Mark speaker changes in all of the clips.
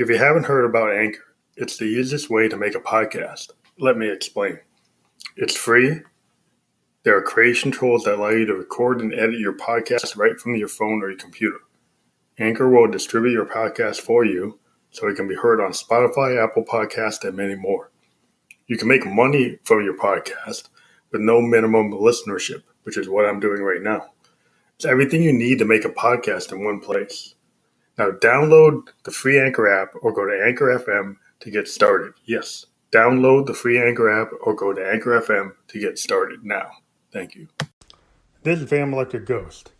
Speaker 1: If you haven't heard about Anchor, it's the easiest way to make a podcast. Let me explain. It's free. There are creation tools that allow you to record and edit your podcast right from your phone or your computer. Anchor will distribute your podcast for you so it can be heard on Spotify, Apple Podcasts, and many more. You can make money from your podcast with no minimum listenership, which is what I'm doing right now. It's everything you need to make a podcast in one place. Now download the free Anchor app or go to Anchor FM to get started. Yes, download the free Anchor app or go to Anchor FM to get started now. Thank you. This is Fam Electric Ghost.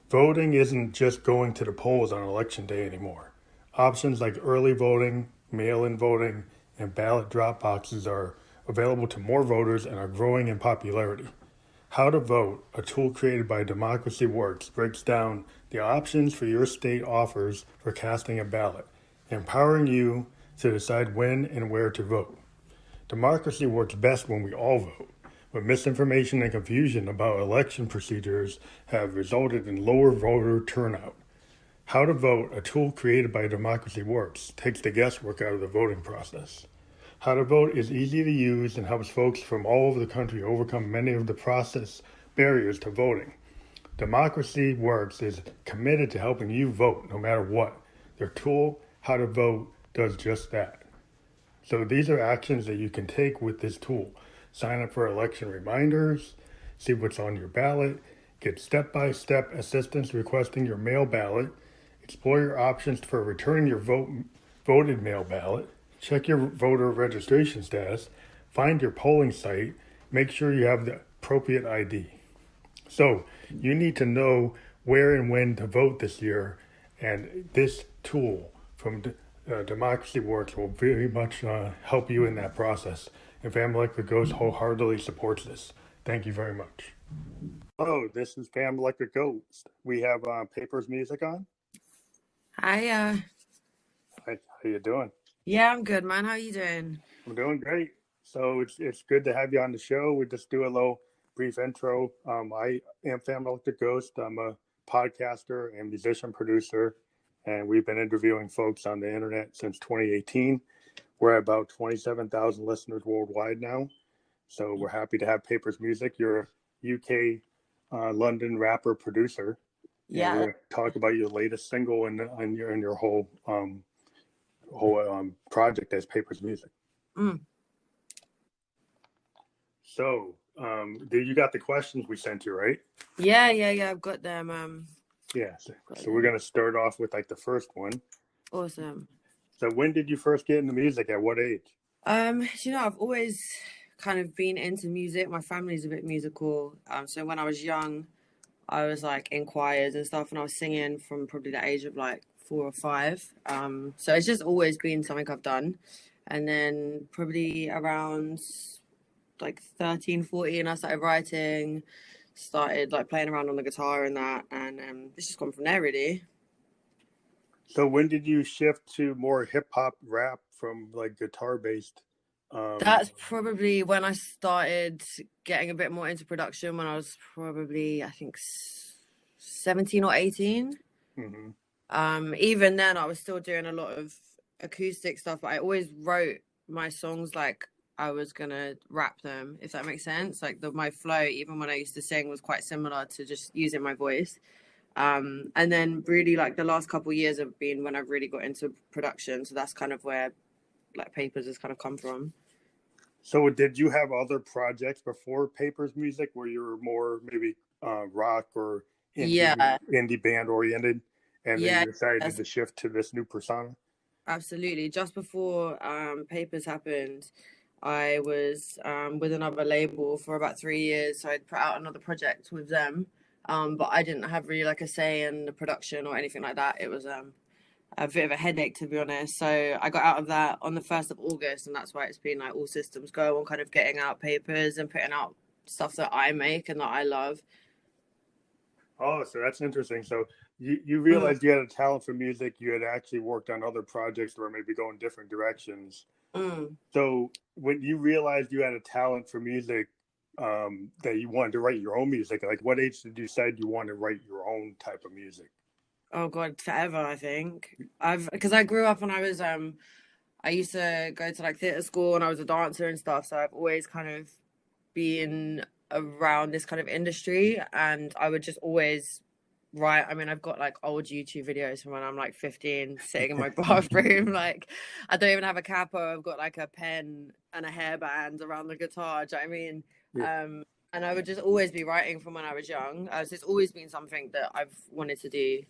Speaker 1: Voting isn't just going to the polls on election day anymore. Options like early voting, mail-in voting, and ballot drop boxes are available to more voters and are growing in popularity. How to Vote, a tool created by Democracy Works, breaks down the options for your state offers for casting a ballot, empowering you to decide when and where to vote. Democracy works best when we all vote, but misinformation and confusion about election procedures have resulted in lower voter turnout. How to Vote, a tool created by Democracy Works, takes the guesswork out of the voting process. How to Vote is easy to use and helps folks from all over the country overcome many of the process barriers to voting. Democracy Works is committed to helping you vote no matter what. Their tool, How to Vote, does just that. So these are actions that you can take with this tool. Sign up for election reminders, see what's on your ballot, get step-by-step assistance requesting your mail ballot, explore your options for returning your voted mail ballot, check your voter registration status, find your polling site, make sure you have the appropriate ID. So you need to know where and when to vote this year, and this tool from Democracy Works will very much help you in that process. And Family Electric Ghost wholeheartedly supports this. Thank you very much. Hello, this is Family Electric Ghost. We have Papers music on.
Speaker 2: Hi,
Speaker 1: Hi, how you doing?
Speaker 2: yeah, I'm good, man. How you doing?
Speaker 1: I'm doing great. So it's good to have you on the show. We just do a little brief intro. I am Family Electric Ghost. I'm a podcaster and musician producer, and we've been interviewing folks on the internet since 2018. We're at about 27,000 listeners worldwide now. So we're happy to have Papers Music. You're a UK London rapper producer.
Speaker 2: Yeah.
Speaker 1: And we're going to talk about your latest single and your whole project as Papers Music.
Speaker 2: Mm.
Speaker 1: So, you got the questions we sent you, right?
Speaker 2: Yeah, I've got them.
Speaker 1: Yeah. So we're going to start off with like the first one.
Speaker 2: Awesome.
Speaker 1: So when did you first get into music? At what age?
Speaker 2: I've always kind of been into music. My family's a bit musical. So when I was young, I was like in choirs and stuff, and I was singing from probably the age of like 4 or 5. So it's just always been something I've done. And then probably around like 13, 14, I started writing, started like playing around on the guitar and that, and it's just gone from there really.
Speaker 1: So when did you shift to more hip hop rap from like guitar based?
Speaker 2: That's probably when I started getting a bit more into production, when I was probably, I think, 17 or 18.
Speaker 1: Mm-hmm.
Speaker 2: Even then, I was still doing a lot of acoustic stuff, but I always wrote my songs like I was gonna rap them, if that makes sense. Like my flow, even when I used to sing, was quite similar to just using my voice. And then really like the last couple of years have been when I've really got into production. So that's kind of where like Papers has kind of come from.
Speaker 1: So did you have other projects before Papers Music where you were more maybe rock or indie band oriented, and then you decided to shift to this new persona?
Speaker 2: Absolutely. Just before Papers happened, I was with another label for about 3 years. So I'd put out another project with them. But I didn't have really like a say in the production or anything like that. It was a bit of a headache, to be honest. So I got out of that on the 1st of August, and that's why it's been like all systems go on kind of getting out Papers and putting out stuff that I make and that I love.
Speaker 1: Oh, so that's interesting. So you realized you had a talent for music. You had actually worked on other projects that were maybe going different directions. So when you realized you had a talent for music, that you wanted to write your own music, like what age did you decide you wanted to write your own type of music?
Speaker 2: Oh God, forever, I think. Because I grew up and I used to go to like theatre school and I was a dancer and stuff, so I've always kind of been around this kind of industry, and I would just always write. I mean, I've got like old YouTube videos from when I'm like 15 sitting in my bathroom. Like, I don't even have a capo. I've got like a pen and a hairband around the guitar. Do you know what I mean?
Speaker 1: Yeah.
Speaker 2: And I would just always be writing from when I was young. So it's always been something that I've wanted to do.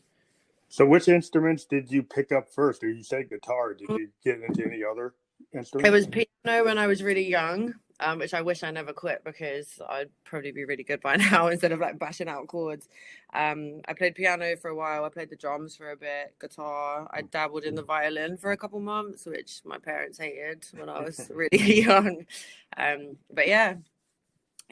Speaker 1: So which instruments did you pick up first? Or you said guitar. Did you get into any other
Speaker 2: It
Speaker 1: instruments?
Speaker 2: was piano when I was really young, which I wish I never quit because I'd probably be really good by now instead of like bashing out chords. I played piano for a while. I played the drums for a bit, guitar. I dabbled in the violin for a couple months, which my parents hated when I was really young. But yeah,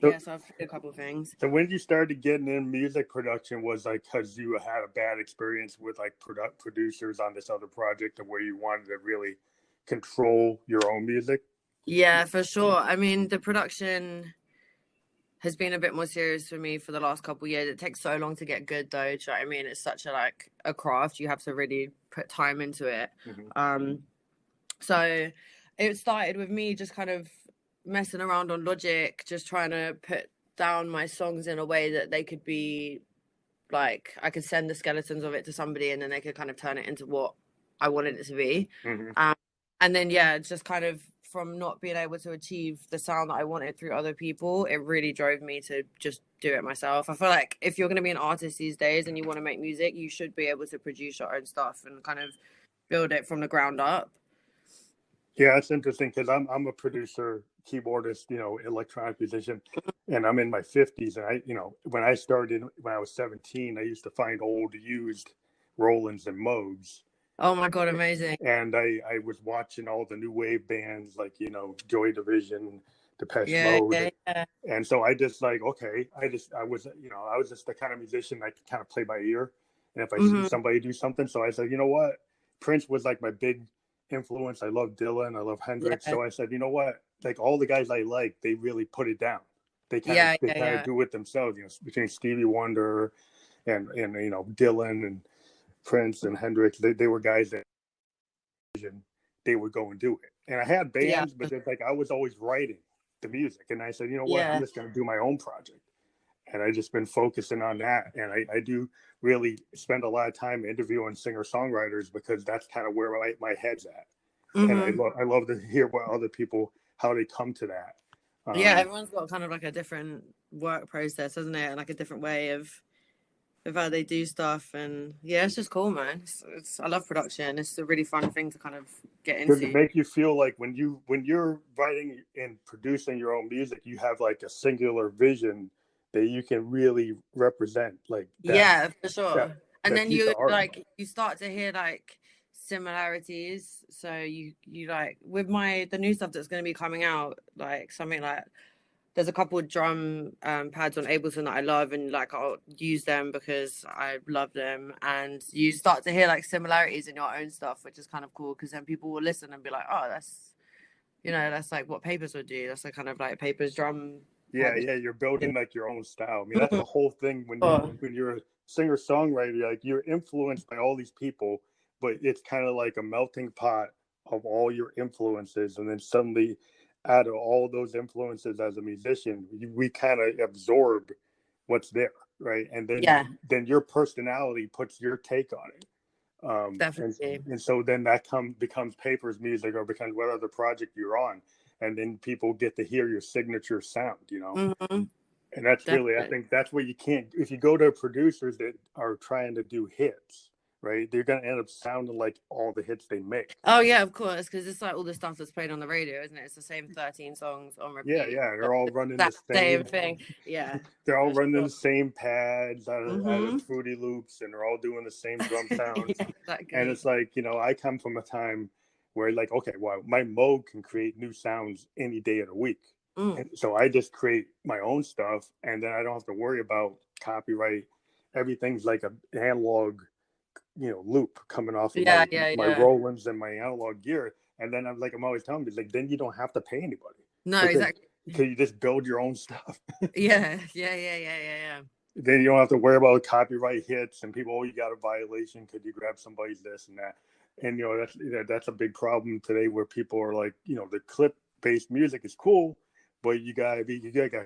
Speaker 1: So,
Speaker 2: so I've played a couple of things.
Speaker 1: so when you started getting in music production, was like because you had a bad experience with like producers on this other project, and where you wanted to really control your own music?
Speaker 2: Yeah, for sure. I mean, the production has been a bit more serious for me for the last couple of years. It takes so long to get good though. Do you know what I mean? It's such a like a craft. You have to really put time into it.
Speaker 1: Mm-hmm.
Speaker 2: So it started with me just kind of messing around on Logic, just trying to put down my songs in a way that they could be like I could send the skeletons of it to somebody and then they could kind of turn it into what I wanted it to be.
Speaker 1: Mm-hmm.
Speaker 2: And then yeah, just kind of from not being able to achieve the sound that I wanted through other people, it really drove me to just do it myself. I feel like if you're going to be an artist these days and you want to make music, you should be able to produce your own stuff and kind of build it from the ground up.
Speaker 1: Yeah, it's interesting because I'm a producer, keyboardist, electronic musician, and I'm in my 50s. And when I started when I was 17, I used to find old used Rolands and Moog's.
Speaker 2: Oh my God, amazing.
Speaker 1: And I was watching all the new wave bands like, Joy Division, Depeche
Speaker 2: Yeah,
Speaker 1: Mode.
Speaker 2: yeah, yeah.
Speaker 1: And so I just like, okay, I was just the kind of musician I could kind of play by ear. And if I see somebody do something, so I said, you know what? Prince was like my big influence. I love Dylan. I love Hendrix.
Speaker 2: Yeah,
Speaker 1: So I said, you know what? Like all the guys I like, they really put it down.
Speaker 2: yeah,
Speaker 1: They
Speaker 2: yeah,
Speaker 1: kind of
Speaker 2: yeah.
Speaker 1: do it themselves, between Stevie Wonder and Dylan and Prince and Hendrix. They were guys that they would go and do it. And I had
Speaker 2: Yeah,
Speaker 1: bands, but it's like I was always writing the music. And I said, you know what? I'm
Speaker 2: yeah,
Speaker 1: just going to do my own project. And I just been focusing on that. And I do really spend a lot of time interviewing singer songwriters because that's kind of where my head's at. And I love to hear what other people, how they come to that.
Speaker 2: yeah. Everyone's got kind of like a different work process, hasn't it? And like a different way of how they do stuff. And yeah, it's just cool, man. I love production. It's a really fun thing to kind of get
Speaker 1: Does it
Speaker 2: into.
Speaker 1: make you feel like when you're writing and producing your own music, you have like a singular vision that you can really represent, like
Speaker 2: Yeah, for sure. And
Speaker 1: that
Speaker 2: then
Speaker 1: piece of art?
Speaker 2: you start to hear like similarities. So you like with the new stuff that's going to be coming out, like something like there's a couple of drum pads on Ableton that I love, and like I'll use them because I love them. And you start to hear like similarities in your own stuff, which is kind of cool because then people will listen and be like, oh, that's like what Papers would do. That's like kind of like Papers drum
Speaker 1: Yeah,
Speaker 2: pad.
Speaker 1: yeah, you're building like your own style. I mean, that's the whole thing
Speaker 2: Oh,
Speaker 1: when you're a singer songwriter, like you're influenced by all these people, but it's kind of like a melting pot of all your influences, and then suddenly, out of all those influences as a musician, we kind of absorb what's there, right? And
Speaker 2: yeah,
Speaker 1: then your personality puts your take on it.
Speaker 2: definitely.
Speaker 1: And so then that becomes Papers music or becomes what other project you're on, and then people get to hear your signature sound.
Speaker 2: Mm-hmm.
Speaker 1: And that's really, I
Speaker 2: Definitely.
Speaker 1: think that's where you can't, if you go to producers that are trying to do hits, right? They're going to end up sounding like all the hits they make.
Speaker 2: Oh yeah, of course, because it's like all the stuff that's played on the radio, isn't it? It's the same 13 songs on
Speaker 1: Yeah,
Speaker 2: repeat.
Speaker 1: yeah, they're all running the
Speaker 2: That same
Speaker 1: same.
Speaker 2: thing. Yeah,
Speaker 1: They're all
Speaker 2: for
Speaker 1: running
Speaker 2: sure.
Speaker 1: the same pads out of
Speaker 2: Mm-hmm.
Speaker 1: Fruity Loops, and they're all doing the same drum sounds.
Speaker 2: Yeah,
Speaker 1: And
Speaker 2: exactly.
Speaker 1: it's like, I come from a time where like, okay, well, my Moog can create new sounds any day of the week.
Speaker 2: Mm.
Speaker 1: And so I just create my own stuff, and then I don't have to worry about copyright. Everything's like an analog, loop coming off of
Speaker 2: Yeah,
Speaker 1: my
Speaker 2: yeah,
Speaker 1: my
Speaker 2: yeah.
Speaker 1: Rolands and my analog gear. And then I'm always telling people, like, then you don't have to pay anybody
Speaker 2: No,
Speaker 1: because
Speaker 2: exactly.
Speaker 1: you just build your own stuff.
Speaker 2: Yeah, yeah, yeah, yeah, yeah, yeah.
Speaker 1: then you don't have to worry about copyright hits and people. Oh, you got a violation because you grab somebody's this and that. And that's a big problem today where people are like, the clip based music is cool, but you gotta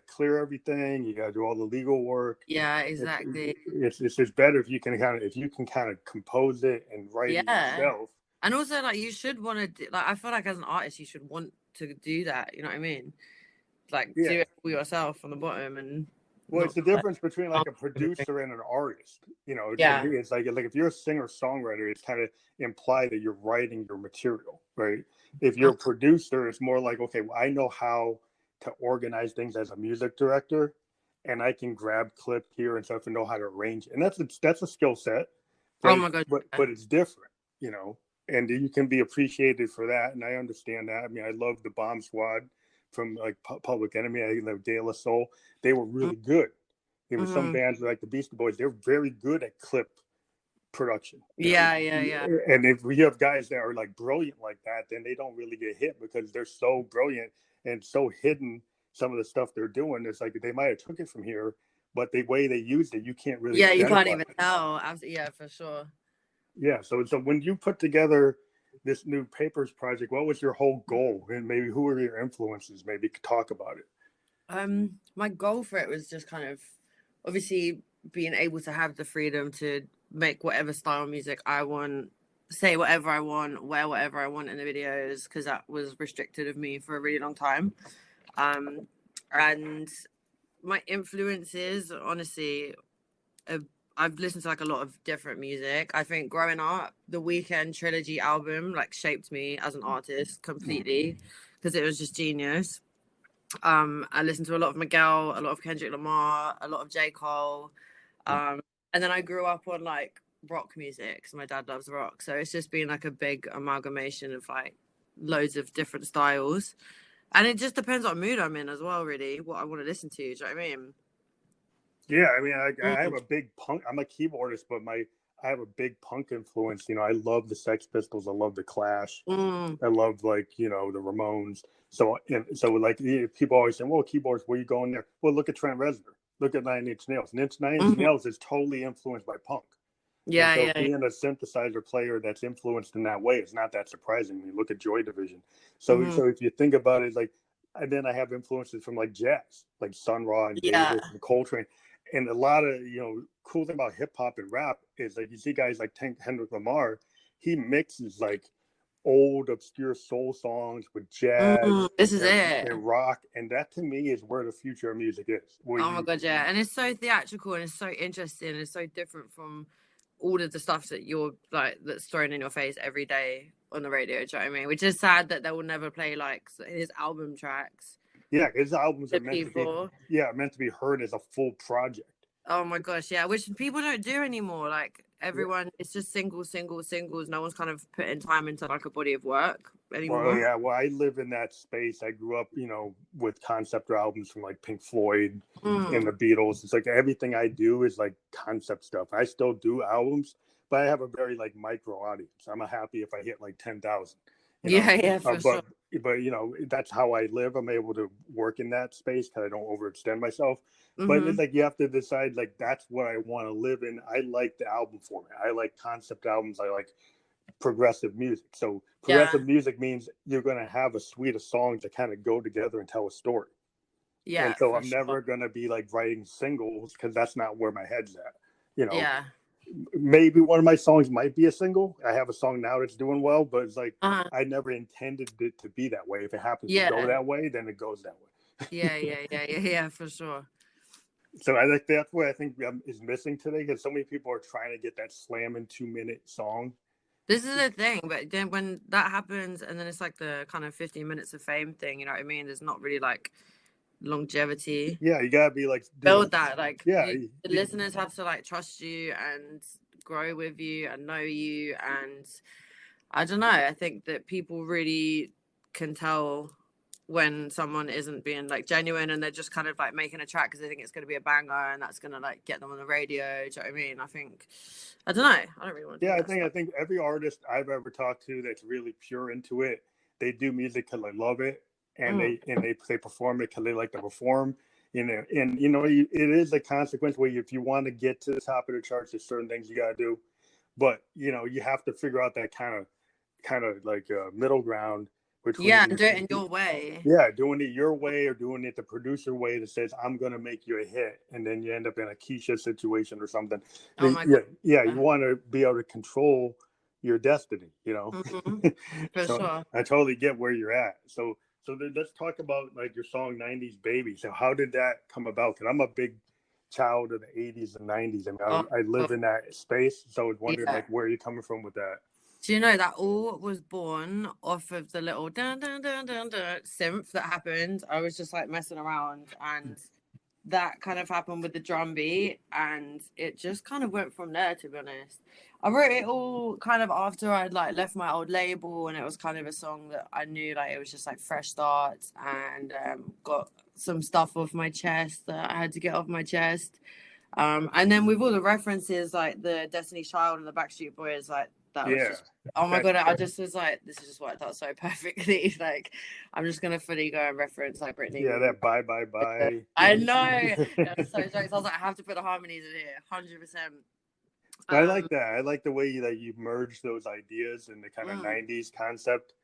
Speaker 1: clear everything. You gotta do all the legal work.
Speaker 2: Yeah, exactly.
Speaker 1: It's just better if you can kind of compose it and write it
Speaker 2: Yeah.
Speaker 1: yourself.
Speaker 2: And also, like, you should want to do, like, I feel like as an artist, you should want to do that. You know what I mean? Like, do
Speaker 1: Yeah.
Speaker 2: it for yourself from the bottom and
Speaker 1: Well, it's
Speaker 2: not
Speaker 1: the
Speaker 2: like,
Speaker 1: difference between like a
Speaker 2: everything.
Speaker 1: producer and an artist. To
Speaker 2: Yeah.
Speaker 1: me, it's like if you're a singer songwriter, it's kind of implied that you're writing your material, right? If you're a producer, it's more like, okay, well, I know how to organize things as a music director, and I can grab clips here and stuff and know how to arrange it. And that's a skill set,
Speaker 2: Oh
Speaker 1: but
Speaker 2: my God. Yeah.
Speaker 1: but it's different, you know. And you can be appreciated for that, and I understand that. I mean, I love the Bomb Squad from like Public Enemy. I love De La Soul. They were really good. There were some
Speaker 2: Mm-hmm.
Speaker 1: bands like the Beastie Boys. They're very good at clip production.
Speaker 2: Yeah, yeah, yeah.
Speaker 1: And if we have guys that are like brilliant like that, then they don't really get hit because they're so brilliant and so hidden. Some of the stuff they're doing, it's like they might have took it from here, but the way they used it, you can't really
Speaker 2: Yeah, you can't
Speaker 1: identify
Speaker 2: even
Speaker 1: it.
Speaker 2: tell. Absolutely, yeah, for sure.
Speaker 1: Yeah. So when you put together this new papers project, what was your whole goal? And maybe who were your influences? Maybe talk about it.
Speaker 2: My goal for it was just kind of obviously being able to have the freedom to make whatever style of music I want, say whatever I want, wear whatever I want in the videos, because that was restricted of me for a really long time. And my influences, honestly, uh, I've listened to like a lot of different music. I think growing up, the Weekend trilogy album like shaped me as an artist completely because it was just genius. I listened to a lot of Miguel, a lot of Kendrick Lamar, a lot of J. Cole. And then I grew up on like rock music because my dad loves rock. So it's just been like a big amalgamation of like loads of different styles. And it just depends what mood I'm in as well, really, what I want to listen to. Do you know what I mean?
Speaker 1: Yeah, I mean, I have
Speaker 2: Mm.
Speaker 1: a big punk. I'm a keyboardist, but I have a big punk influence. I love the Sex Pistols. I love the Clash.
Speaker 2: Mm.
Speaker 1: I love the Ramones. So like people always say, "Well, keyboards, where you going there?" Well, look at Trent Reznor. Look at Nine Inch Nails. Nine Inch
Speaker 2: Mm-hmm.
Speaker 1: Nails is totally influenced by punk. And
Speaker 2: Yeah,
Speaker 1: so
Speaker 2: yeah,
Speaker 1: being a synthesizer player that's influenced in that way is not that surprising when you look at Joy Division.
Speaker 2: mm-hmm.
Speaker 1: So if you think about it, like, and then I have influences from like jazz, like Sun Ra and
Speaker 2: Yeah.
Speaker 1: Davis and Coltrane. And a lot of, cool thing about hip hop and rap is like you see guys like Kendrick Lamar, he mixes like old obscure soul songs with jazz
Speaker 2: This is it.
Speaker 1: and rock. And that to me is where the future of music is. Where
Speaker 2: Oh my God, yeah. And it's so theatrical and it's so interesting. And it's so different from all of the stuff that you're like, that's thrown in your face every day on the radio. Do you know what I mean? Which is sad that they will never play like his album tracks
Speaker 1: yeah, his albums are
Speaker 2: to people.
Speaker 1: meant to be heard as a full project.
Speaker 2: Oh my gosh, yeah. Which people don't do anymore. Like everyone, it's just singles, singles, singles. No one's kind of putting time into like a body of work
Speaker 1: Well,
Speaker 2: anymore.
Speaker 1: yeah. Well, I live in that space. I grew up, with concept albums from like Pink Floyd and the Beatles. It's like everything I do is like concept stuff. I still do albums, but I have a very like micro audience. I'm happy if I hit like 10,000.
Speaker 2: Yeah, yeah, for sure.
Speaker 1: But that's how I live. I'm able to work in that space because I don't overextend myself. But
Speaker 2: Mm-hmm.
Speaker 1: it's like you have to decide like that's what I want to live in. I like the album format. I like concept albums. I like progressive music. So
Speaker 2: Yeah,
Speaker 1: progressive music means you're going to have a suite of songs that kind of go together and tell a story. And
Speaker 2: yeah,
Speaker 1: so
Speaker 2: for
Speaker 1: I'm
Speaker 2: sure.
Speaker 1: never going to be like writing singles because that's not where my head's at. You know,
Speaker 2: Yeah.
Speaker 1: maybe one of my songs might be a single. I have a song now that's doing well, but it's like
Speaker 2: Uh-huh.
Speaker 1: I never intended it to be that way. If it happens to go
Speaker 2: Yeah.
Speaker 1: that way, then it goes that way.
Speaker 2: Yeah, for sure.
Speaker 1: So I think that's what I think is missing today because so many people are trying to get that slamming 2-minute song.
Speaker 2: This is the thing, but then when that happens, and then it's like the kind of 15 minutes of fame thing, you know what I mean? There's not really like longevity.
Speaker 1: Yeah, you gotta be like
Speaker 2: Build that, like
Speaker 1: yeah,
Speaker 2: the listeners have to like trust you and grow with you and know you. And I don't know, I think that people really can tell when someone isn't being like genuine and they're just kind of like making a track because they think it's going to be a banger and that's going to like get them on the radio. Do you know what I mean? I don't know. I don't really want to do
Speaker 1: yeah.
Speaker 2: that
Speaker 1: I
Speaker 2: stuff.
Speaker 1: think every artist I've ever talked to that's really pure into it, they do music because they love it and they perform it because they like to perform. And it is a consequence where if you want to get to the top of the charts, there's certain things you got to do. But you have to figure out that kind of like middle ground
Speaker 2: Yeah,
Speaker 1: between
Speaker 2: and do it in your way.
Speaker 1: doing it your way or doing it the producer way that says I'm going to make you a hit, and then you end up in a Keisha situation or something.
Speaker 2: Oh my God.
Speaker 1: You want to be able to control your destiny,
Speaker 2: Mm-hmm. For
Speaker 1: So
Speaker 2: sure.
Speaker 1: I totally get where you're at. So let's talk about like your song '90s Baby. So how did that come about? Because I'm a big child of the '80s and '90s. I mean,
Speaker 2: Oh,
Speaker 1: I live in that space, so I was wondering
Speaker 2: yeah.
Speaker 1: like where you're coming from with that.
Speaker 2: Do you know that all was born off of the little dun dun dun dun dun synth that happened? I was just like messing around, and that kind of happened with the drum beat, and it just kind of went from there, to be honest. I wrote it all kind of after I'd like left my old label, and it was kind of a song that I knew like it was just like fresh starts, and got some stuff off my chest that I had to get off my chest. And then with all the references like the Destiny's Child and the Backstreet Boys, like that was
Speaker 1: Yeah,
Speaker 2: just, oh my
Speaker 1: that's
Speaker 2: God, I just was like, this is just worked out so perfectly. Like, I'm just gonna fully go and reference like
Speaker 1: yeah,
Speaker 2: Britney.
Speaker 1: that bye bye bye.
Speaker 2: I know. That's so jokes. I was like, I have to put the harmonies in here, 100%.
Speaker 1: I like that. I like the way that you merge those ideas in the kind of '90s concept.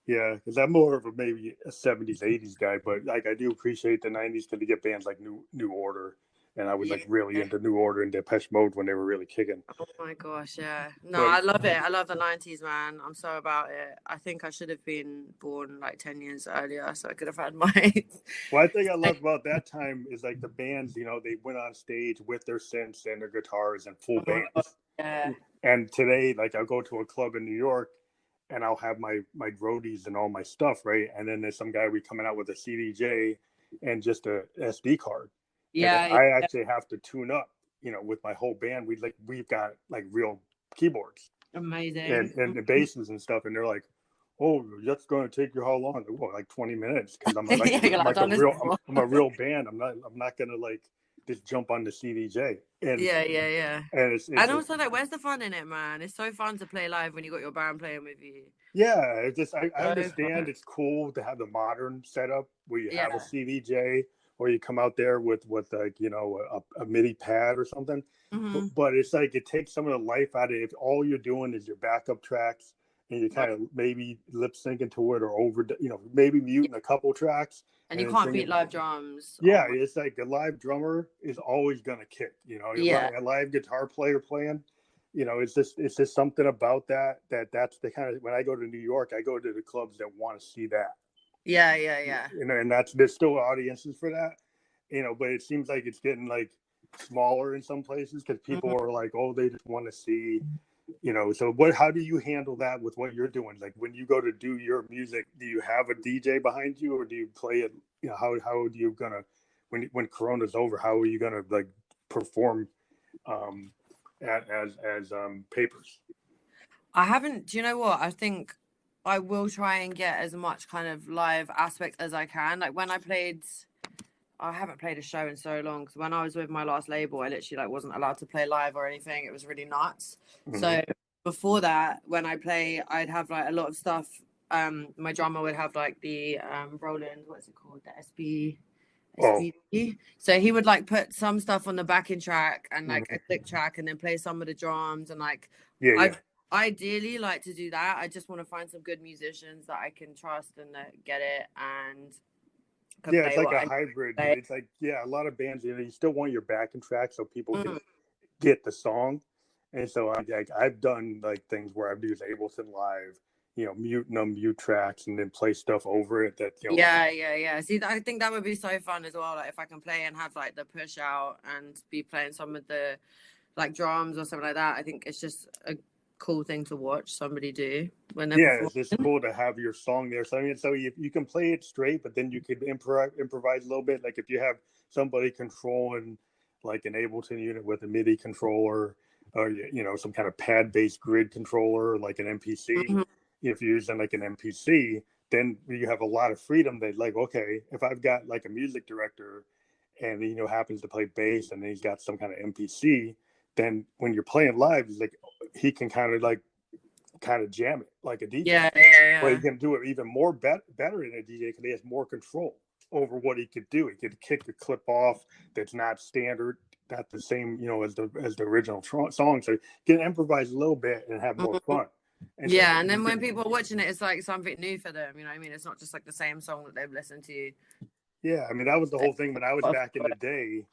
Speaker 1: Yeah, because I'm more of a maybe a '70s, '80s guy, but like I do appreciate the '90s because you get bands like New Order, and I was
Speaker 2: Yeah.
Speaker 1: like really into New Order and Depeche Mode when they were really kicking.
Speaker 2: Oh my gosh, yeah. No,
Speaker 1: But
Speaker 2: I love it. I love the 90s, man. I'm so about it. I think I should have been born like 10 years earlier so I could have had my.
Speaker 1: what I think I love about that time is like the bands, they went on stage with their synths and their guitars and full
Speaker 2: Oh my God,
Speaker 1: bands.
Speaker 2: yeah.
Speaker 1: And today, like I'll go to a club in New York and I'll have my roadies and all my stuff, right? And then there's some guy we coming out with a CDJ and just a SD card. And then
Speaker 2: Yeah,
Speaker 1: I
Speaker 2: yeah.
Speaker 1: actually have to tune up, with my whole band. We've got like real keyboards
Speaker 2: Amazing.
Speaker 1: and the basses and stuff. And they're like, "Oh, that's going to take you how long?" Well, like 20 minutes because I'm like
Speaker 2: Yeah, you're like,
Speaker 1: I'm
Speaker 2: I've
Speaker 1: like a
Speaker 2: done this
Speaker 1: real
Speaker 2: before.
Speaker 1: I'm a real band. I'm not gonna like just jump on the CDJ
Speaker 2: Yeah, yeah, yeah.
Speaker 1: and it's
Speaker 2: And
Speaker 1: just
Speaker 2: also, like, where's the fun in it, man? It's so fun to play live when you got your band playing with you.
Speaker 1: yeah, it's just I
Speaker 2: So
Speaker 1: understand
Speaker 2: fun.
Speaker 1: it's cool to have the modern setup where you have a
Speaker 2: Yeah.
Speaker 1: CDJ or you come out there with like a MIDI pad or something,
Speaker 2: Mm-hmm.
Speaker 1: but it's like it takes some of the life out of it if all you're doing is your backup tracks and you kind of maybe lip syncing to it or over maybe
Speaker 2: Yeah.
Speaker 1: muting a couple tracks
Speaker 2: And
Speaker 1: and
Speaker 2: you
Speaker 1: then
Speaker 2: can't
Speaker 1: singing.
Speaker 2: beat live drums. Oh
Speaker 1: Yeah,
Speaker 2: my.
Speaker 1: it's like a live drummer is always gonna kick.
Speaker 2: Yeah.
Speaker 1: A live guitar player playing. It's just something about that's the kind of when I go to New York, I go to the clubs that want to see that.
Speaker 2: Yeah, yeah, yeah.
Speaker 1: And that's there's still audiences for that. But it seems like it's getting like smaller in some places because people
Speaker 2: Mm-hmm.
Speaker 1: are like, oh, they just want to see. So how do you handle that with what you're doing? Like when you go to do your music, do you have a DJ behind you or do you play it? How do you gonna when Corona's over? How are you gonna like perform um, as Papers?
Speaker 2: I haven't, do you know what? I think I will try and get as much kind of live aspect as I can. Like when I haven't played a show in so long because when I was with my last label, I literally like wasn't allowed to play live or anything. It was really nuts.
Speaker 1: Mm-hmm.
Speaker 2: So before that, when I play, I'd have like a lot of stuff. My drummer would have like the Roland, what's it called, the
Speaker 1: Oh,
Speaker 2: SPD. So he would like put some stuff on the backing track and like
Speaker 1: mm-hmm.
Speaker 2: a click track, and then play some of the drums and like
Speaker 1: Yeah.
Speaker 2: I ideally like to do that. I just want to find some good musicians that I can trust and that get it and can
Speaker 1: Yeah, it's
Speaker 2: play
Speaker 1: like
Speaker 2: what
Speaker 1: a
Speaker 2: I
Speaker 1: hybrid.
Speaker 2: play.
Speaker 1: It's like, yeah, a lot of bands, you still want your backing track so people can
Speaker 2: Mm.
Speaker 1: get the song. And so I've done like things where I've used Ableton Live, mute tracks and then play stuff over it that,
Speaker 2: Yeah, yeah, yeah. See, I think that would be so fun as well. Like if I can play and have like the push out and be playing some of the like drums or something like that. I think it's just a cool thing to watch somebody do when they're
Speaker 1: yeah,
Speaker 2: performing.
Speaker 1: it's just cool to have your song there. So I mean, so you can play it straight, but then you could improvise a little bit. Like if you have somebody controlling like an Ableton unit with a MIDI controller, or some kind of pad-based grid controller, like an MPC.
Speaker 2: Mm-hmm.
Speaker 1: If you're using like an MPC, then you have a lot of freedom. That like, okay, if I've got like a music director, and he happens to play bass, and he's got some kind of MPC, then when you're playing live, like he can kind of jam it like a DJ.
Speaker 2: Yeah, yeah,
Speaker 1: But he
Speaker 2: yeah.
Speaker 1: can do it even more better than a DJ because he has more control. over what he could do. He could kick the clip off that's not standard, not the same, as the original song. So you can improvise a little bit and have more fun. And so
Speaker 2: yeah, and then when people are watching it, it's like something new for them. You know what I mean? It's not just like the same song that they've listened to.
Speaker 1: Yeah, I mean, that was the whole thing when I was back in the day,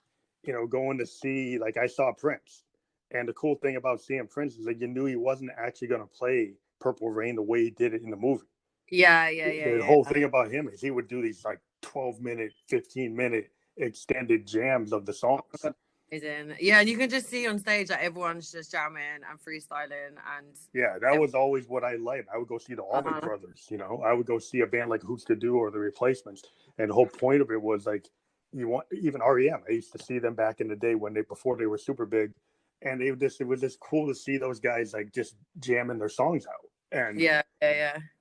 Speaker 1: going to see, like, I saw Prince. And the cool thing about seeing Prince is that you knew he wasn't actually going to play Purple Rain the way he did it in the movie.
Speaker 2: Yeah.
Speaker 1: The whole thing about him is he would do these like 12-minute, 15-minute extended jams of the songs.
Speaker 2: Oh, amazing. Yeah, and you can just see on stage that everyone's just jamming and freestyling. And
Speaker 1: yeah, that was always what I liked. I would go see the Allman Brothers, I would go see a band like Who's to Do or the Replacements. And the whole point of it was like, even REM. I used to see them back in the day before they were super big. And it was just cool to see those guys like just jamming their songs out. And
Speaker 2: yeah.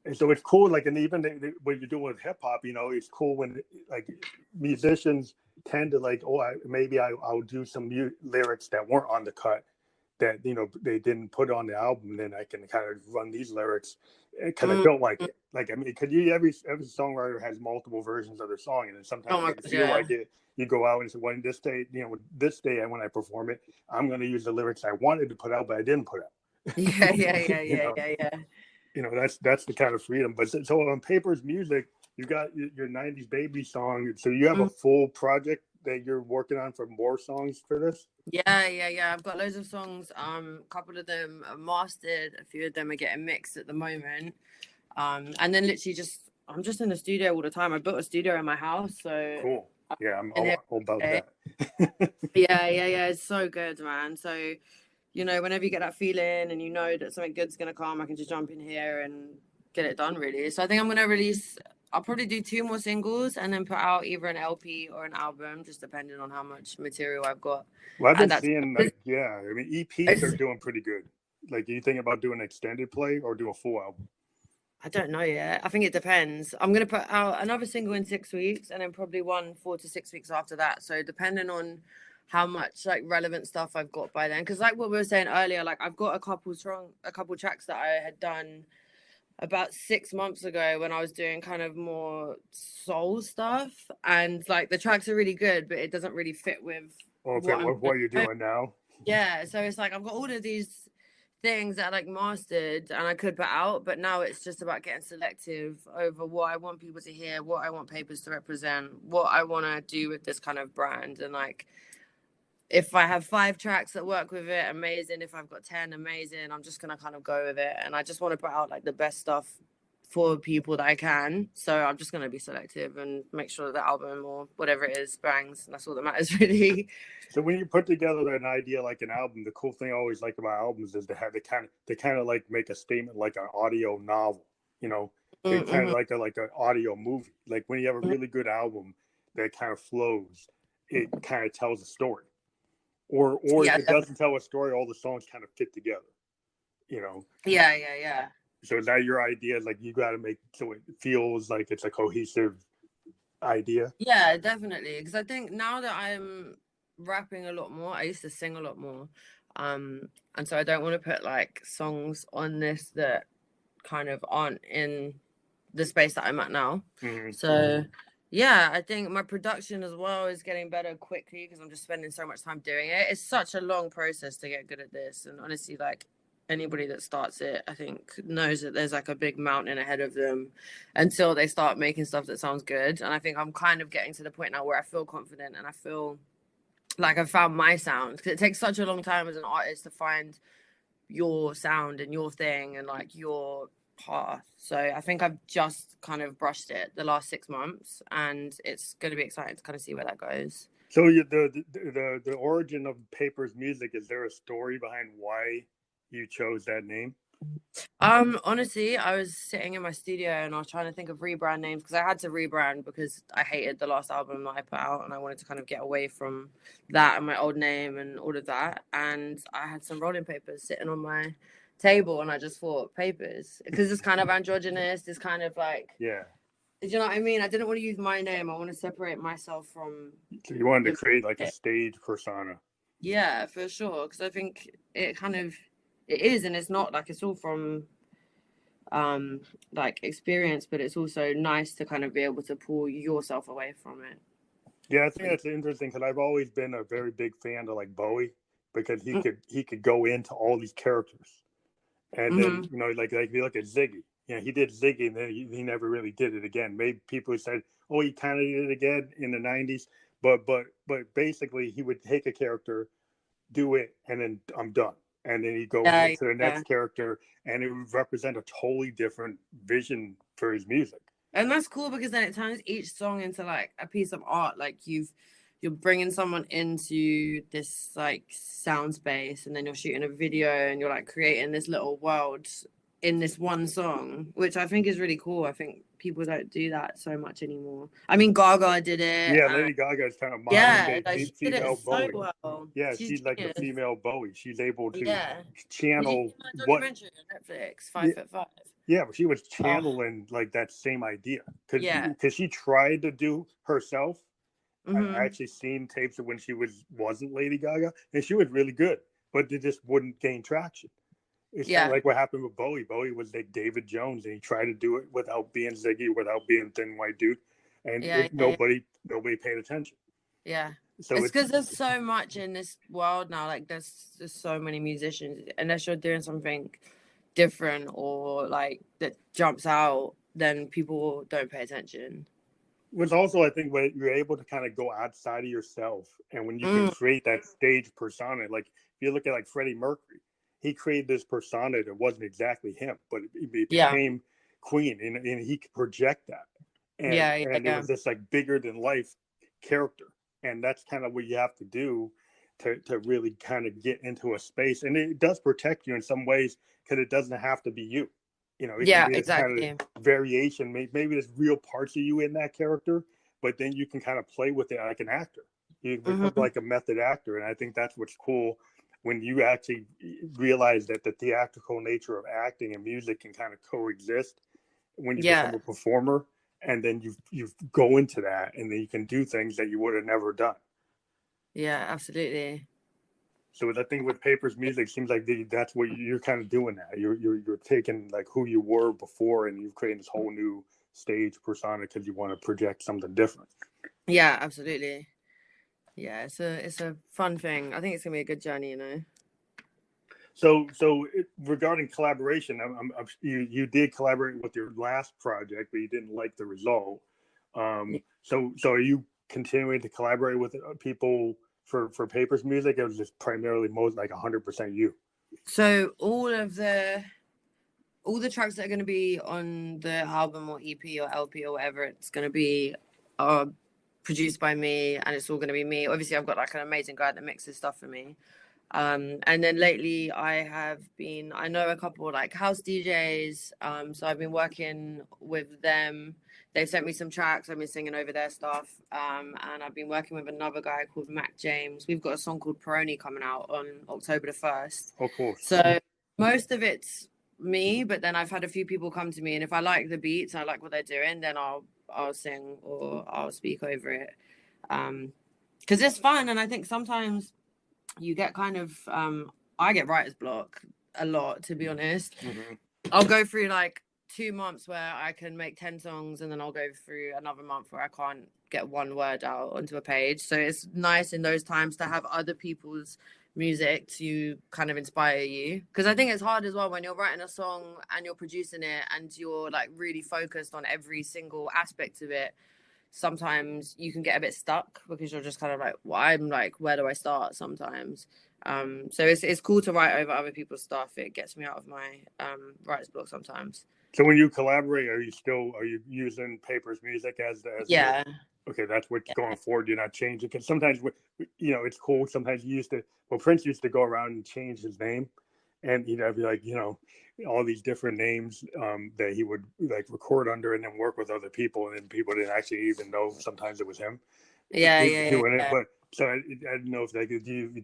Speaker 1: And so it's cool, like, and even when you're doing with hip hop, it's cool when like musicians tend to like, I'll do some lyrics that weren't on the cut that they didn't put on the album, and then I can kind of run these lyrics because I don't like it. Like, I mean, because every songwriter has multiple versions of their song, and then sometimes when you feel like it, you go out and say, well, this day when I perform it, I'm going to use the lyrics I wanted to put out, but I didn't put out.
Speaker 2: Yeah.
Speaker 1: That's the kind of freedom. But so on Paper's Music, you got your 90s baby song. So you have a full project that you're working on for more songs for this?
Speaker 2: Yeah. I've got loads of songs. A couple of them are mastered. A few of them are getting mixed at the moment. And then literally I'm just in the studio all the time. I built a studio in my house. So
Speaker 1: cool. Yeah, I'm all about that.
Speaker 2: Yeah. It's so good, man. So, whenever you get that feeling and that something good's going to come, I can just jump in here and get it done, really. So I think I'm going to I'll probably do 2 more singles and then put out either an LP or an album, just depending on how much material I've got.
Speaker 1: Well, I've been seeing, EPs are doing pretty good. Like, do you think about doing an extended play or do a full album?
Speaker 2: I don't know yet. I think it depends. I'm going to put out another single in 6 weeks and then probably 4 to 6 weeks after that. So depending on how much like relevant stuff I've got by then, because like what we were saying earlier, like I've got a couple tracks that I had done about 6 months ago when I was doing kind of more soul stuff, and like the tracks are really good, but it doesn't really fit with
Speaker 1: what you're doing now.
Speaker 2: Yeah, so it's like I've got all of these things that I like mastered and I could put out, but now it's just about getting selective over what I want people to hear, what I want Papers to represent, what I want to do with this kind of brand. And like, if I have 5 tracks that work with it, amazing. If I've got 10, amazing. I'm just going to kind of go with it. And I just want to put out like the best stuff for people that I can. So I'm just going to be selective and make sure that the album or whatever it is bangs. And that's all that matters, really.
Speaker 1: So when you put together an idea like an album, the cool thing I always like about albums is they kind of like make a statement like an audio novel, they kind of like an audio movie. Like when you have a really good album that kind of flows, it kind of tells a story. Or if it doesn't tell a story, all the songs kind of fit together,
Speaker 2: Yeah.
Speaker 1: So now your idea is like you got to make so it feels like it's a cohesive idea.
Speaker 2: Yeah, definitely. Because I think now that I'm rapping a lot more, I used to sing a lot more, and so I don't want to put like songs on this that kind of aren't in the space that I'm at now. So yeah, I think my production as well is getting better quickly because I'm just spending so much time doing it. It's such a long process to get good at this, and honestly, like anybody that starts it, I think, knows that there's like a big mountain ahead of them until they start making stuff that sounds good. And I think I'm kind of getting to the point now where I feel confident and I feel like I've found my sound, because it takes such a long time as an artist to find your sound and your thing and like your path. So I think I've just kind of brushed it the last 6 months, and it's going to be exciting to kind of see where that goes.
Speaker 1: So the origin of Paper's Music, is there a story behind why you chose that name?
Speaker 2: Honestly, I was sitting in my studio and I was trying to think of rebrand names, because I had to rebrand because I hated the last album that I put out and I wanted to kind of get away from that and my old name and all of that. And I had some rolling papers sitting on my table and I just thought Papers, because it's kind of androgynous, it's kind of like,
Speaker 1: yeah,
Speaker 2: do you know what I mean? I didn't want to use my name. I want to separate myself from.
Speaker 1: So you wanted to create like a stage persona.
Speaker 2: Yeah, for sure, because I think it is, and it's not like it's all from like experience, but it's also nice to kind of be able to pull yourself away from it.
Speaker 1: Yeah, I think that's interesting because I've always been a very big fan of like Bowie because he could go into all these characters, and then like if you look at Ziggy, he did Ziggy and then he never really did it again. Maybe people said, oh, he kind of did it again in the '90s, but basically he would take a character, do it, and then I'm done. And then he'd go to the next character, and it would represent a totally different vision for his music.
Speaker 2: And that's cool because then it turns each song into like a piece of art. Like you're bringing someone into this like sound space, and then you're shooting a video, and you're like creating this little world in this one song, which I think is really cool. I think people don't do that so much anymore. I mean, Gaga did it.
Speaker 1: Yeah, Lady Gaga is kind of modern day female Bowie.
Speaker 2: Well.
Speaker 1: Yeah, she's like the female Bowie. She's able to channel
Speaker 2: Did you see that documentary on Netflix, 5'5"?
Speaker 1: Yeah, but she was channeling like that same idea because she tried to do herself. I actually seen tapes of when she wasn't Lady Gaga, and she was really good, but it just wouldn't gain traction. It's kind of like what happened with Bowie. Bowie was like David Jones, and he tried to do it without being Ziggy, without being Thin White Dude, and nobody paid attention.
Speaker 2: Yeah. So it's because there's so much in this world now. Like there's so many musicians. Unless you're doing something different or like that jumps out, then people don't pay attention.
Speaker 1: Was also, I think, when you're able to kind of go outside of yourself, and when you can create that stage persona. Like if you look at like Freddie Mercury, he created this persona that wasn't exactly him, but it became Queen, and he could project that. And it was this like bigger than life character, and that's kind of what you have to do to really kind of get into a space. And it does protect you in some ways because it doesn't have to be you. It can be this kind of variation. Maybe there's real parts of you in that character, but then you can kind of play with it like an actor. You become like a method actor, and I think that's what's cool when you actually realize that the theatrical nature of acting and music can kind of coexist when you become a performer, and then you go into that, and then you can do things that you would have never done.
Speaker 2: Yeah, absolutely.
Speaker 1: So I think with Paper's music, seems like that's what you're kind of doing. That you're taking like who you were before, and you're creating this whole new stage persona because you want to project something different.
Speaker 2: Yeah, absolutely. Yeah, it's a fun thing. I think it's gonna be a good journey,
Speaker 1: So regarding collaboration, you did collaborate with your last project, but you didn't like the result. So are you continuing to collaborate with people for Paper's music? It was just primarily most like 100% you.
Speaker 2: So all the tracks that are going to be on the album or EP or LP or whatever it's going to be produced by me, and it's all going to be me. Obviously, I've got like an amazing guy that mixes stuff for me. And then lately I know a couple like house DJs. So I've been working with them. They've sent me some tracks. I've been singing over their stuff. And I've been working with another guy called Mac James. We've got a song called Peroni coming out on October the 1st.
Speaker 1: Of course.
Speaker 2: So most of it's me, but then I've had a few people come to me, and if I like the beats, I like what they're doing, then I'll sing or I'll speak over it. Because it's fun, and I think sometimes you get kind of I get writer's block a lot, to be honest. I'll go through like 2 months where I can make 10 songs, and then I'll go through another month where I can't get one word out onto a page. So it's nice in those times to have other people's music to kind of inspire you, because I think it's hard as well when you're writing a song and you're producing it and you're like really focused on every single aspect of it. Sometimes you can get a bit stuck because you're just kind of like, well, I'm like, where do I start sometimes? So it's cool to write over other people's stuff. It gets me out of my writer's block sometimes.
Speaker 1: So when you collaborate, are you using Paper's music as okay, that's what's going forward. You're not changing, because sometimes it's cool. Sometimes Prince used to go around and change his name, and he'd have like all these different names that he would like record under and then work with other people, and then people didn't actually even know sometimes it was him. But so I didn't know if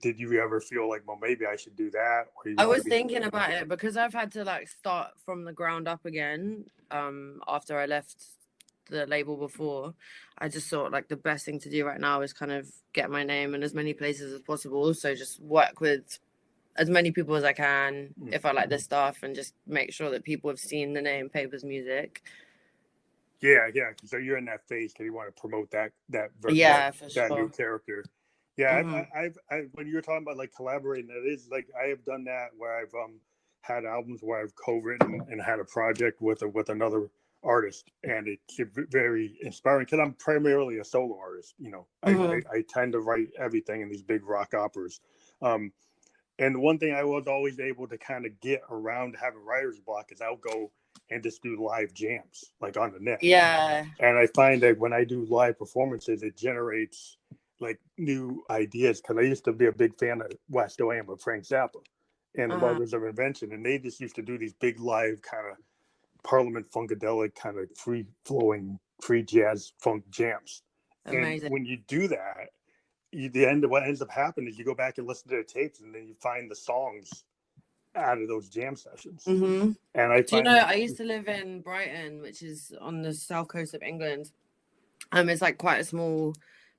Speaker 1: did you ever feel like, well, maybe I should do that?
Speaker 2: I was thinking about it because I've had to like start from the ground up again after I left the label before. I just thought like the best thing to do right now is kind of get my name in as many places as possible. So just work with as many people as I can if I like this stuff, and just make sure that people have seen the name Papers Music.
Speaker 1: Yeah. So you're in that phase because you want to promote that
Speaker 2: For
Speaker 1: that
Speaker 2: sure.
Speaker 1: new character. Yeah, I've when you were talking about like collaborating, it is like I have done that where I've had albums where I've co-written and had a project with another artist, and it's very inspiring because I'm primarily a solo artist. You know, I tend to write everything in these big rock operas. And one thing I was always able to kind of get around having writer's block is I'll go and just do live jams like on the net.
Speaker 2: Yeah.
Speaker 1: And I find that when I do live performances, it generates like new ideas. Because I used to be a big fan of, well, I still am, of Frank Zappa and the Mothers of Invention. And they just used to do these big live kind of Parliament Funkadelic kind of free flowing, free jazz funk jams.
Speaker 2: Amazing.
Speaker 1: And when you do that, what ends up happening is you go back and listen to the tapes, and then you find the songs out of those jam sessions.
Speaker 2: And
Speaker 1: do
Speaker 2: you know, I used to live in Brighton, which is on the south coast of England. It's like quite a small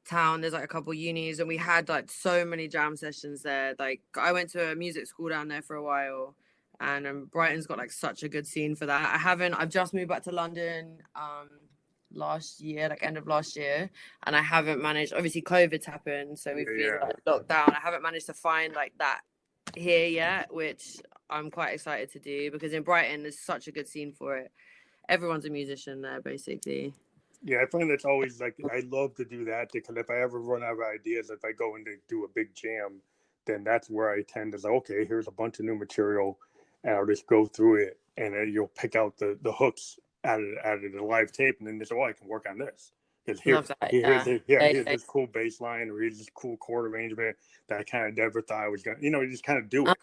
Speaker 2: town. There's like a couple unis, and we had like so many jam sessions there. Like I went to a music school down there for a while, and Brighton's got like such a good scene for that. I've just moved back to London last year, like end of last year, and I haven't managed, obviously COVID's happened, so we've been like locked down. I haven't managed to find like that here yet, which I'm quite excited to do, because in Brighton there's such a good scene for it. Everyone's a musician there basically.
Speaker 1: Yeah, I find that's always like, I love to do that, because if I ever run out of ideas, if I go in to do a big jam, then that's where I tend to say, okay, here's a bunch of new material, and I'll just go through it, and then you'll pick out the hooks out of the live tape, and then just, I can work on this. Because here's this cool bass line, or here's this cool chord arrangement that I kind of never thought I was going to, you just kind of do it.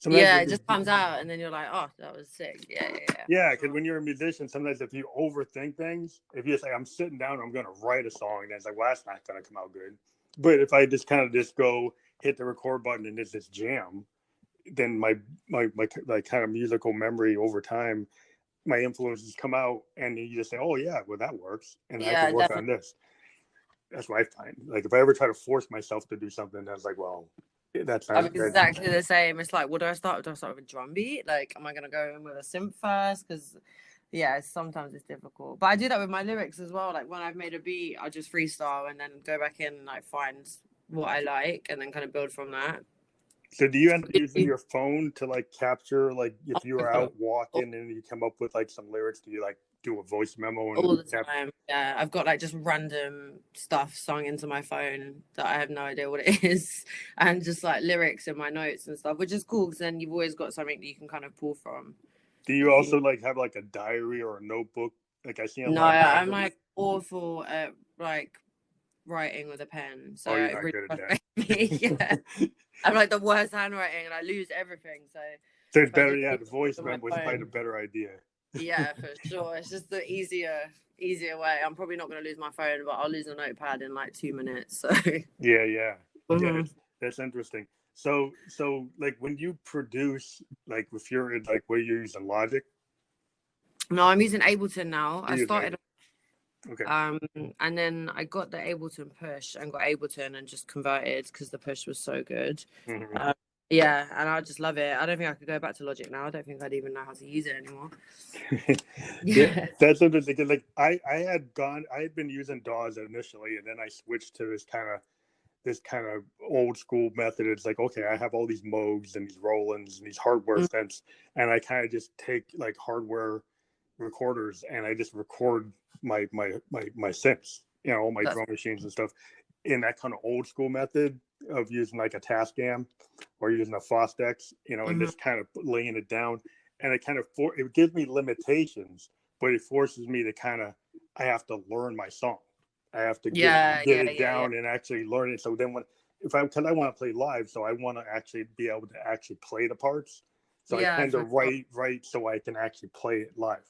Speaker 2: Sometimes it just comes out, and then you're like, oh, that was sick.
Speaker 1: Yeah, because when you're a musician, sometimes if you overthink things, if you say, I'm sitting down, I'm going to write a song, and it's like, well, that's not going to come out good. But if I just kind of just go hit the record button and just jam, then my kind of musical memory over time, my influences come out, and you just say, oh yeah, well that works, and I can work on this. That's what I find. Like if I ever try to force myself to do something, that's like, well, that's not.
Speaker 2: I'm exactly the same. It's like, what do I start? Do I start with a drum beat? Like, am I gonna go in with a synth first? Because sometimes it's difficult. But I do that with my lyrics as well. Like when I've made a beat, I'll just freestyle and then go back in and like find what I like, and then kind of build from that.
Speaker 1: So do you end up using your phone to like capture, like if you were out walking and you come up with like some lyrics, do you like do a voice memo? And
Speaker 2: all the time? Yeah, I've got like just random stuff sung into my phone that I have no idea what it is, and just like lyrics in my notes and stuff, which is cool because then you've always got something that you can kind of pull from.
Speaker 1: Do you also like have like a diary or a notebook? Like I see a lot.
Speaker 2: No, I'm like awful at like writing with a pen, so
Speaker 1: you're not good at
Speaker 2: that. Yeah. I'm like the worst handwriting, and I lose everything. So
Speaker 1: it's better. Yeah, the voice memo is probably the better idea.
Speaker 2: Yeah, for sure. It's just the easier way. I'm probably not going to lose my phone, but I'll lose a notepad in like 2 minutes. So
Speaker 1: yeah, that's interesting. So like when you produce, like if you're like, what are you using, Logic?
Speaker 2: No, I'm using Ableton now. I started.
Speaker 1: Okay.
Speaker 2: And then I got the Ableton Push and got Ableton and just converted because the Push was so good. Yeah, and I just love it. I don't think I could go back to Logic now. I don't think I'd even know how to use it anymore.
Speaker 1: Yeah, that's interesting. Like I had been using DAWs initially, and then I switched to this kind of old school method. It's like, okay, I have all these Moogs and these Rolands and these hardware synths, and I kind of just take like hardware recorders and I just record my synths, all my drum machines and stuff, in that kind of old school method of using like a Tascam or using a Fostex, and just kind of laying it down. And it kind of it gives me limitations, but it forces me to I have to learn my song. I have to get it down and actually learn it. So then because I want to play live, so I want to actually be able to actually play the parts. So I tend to write so I can actually play it live.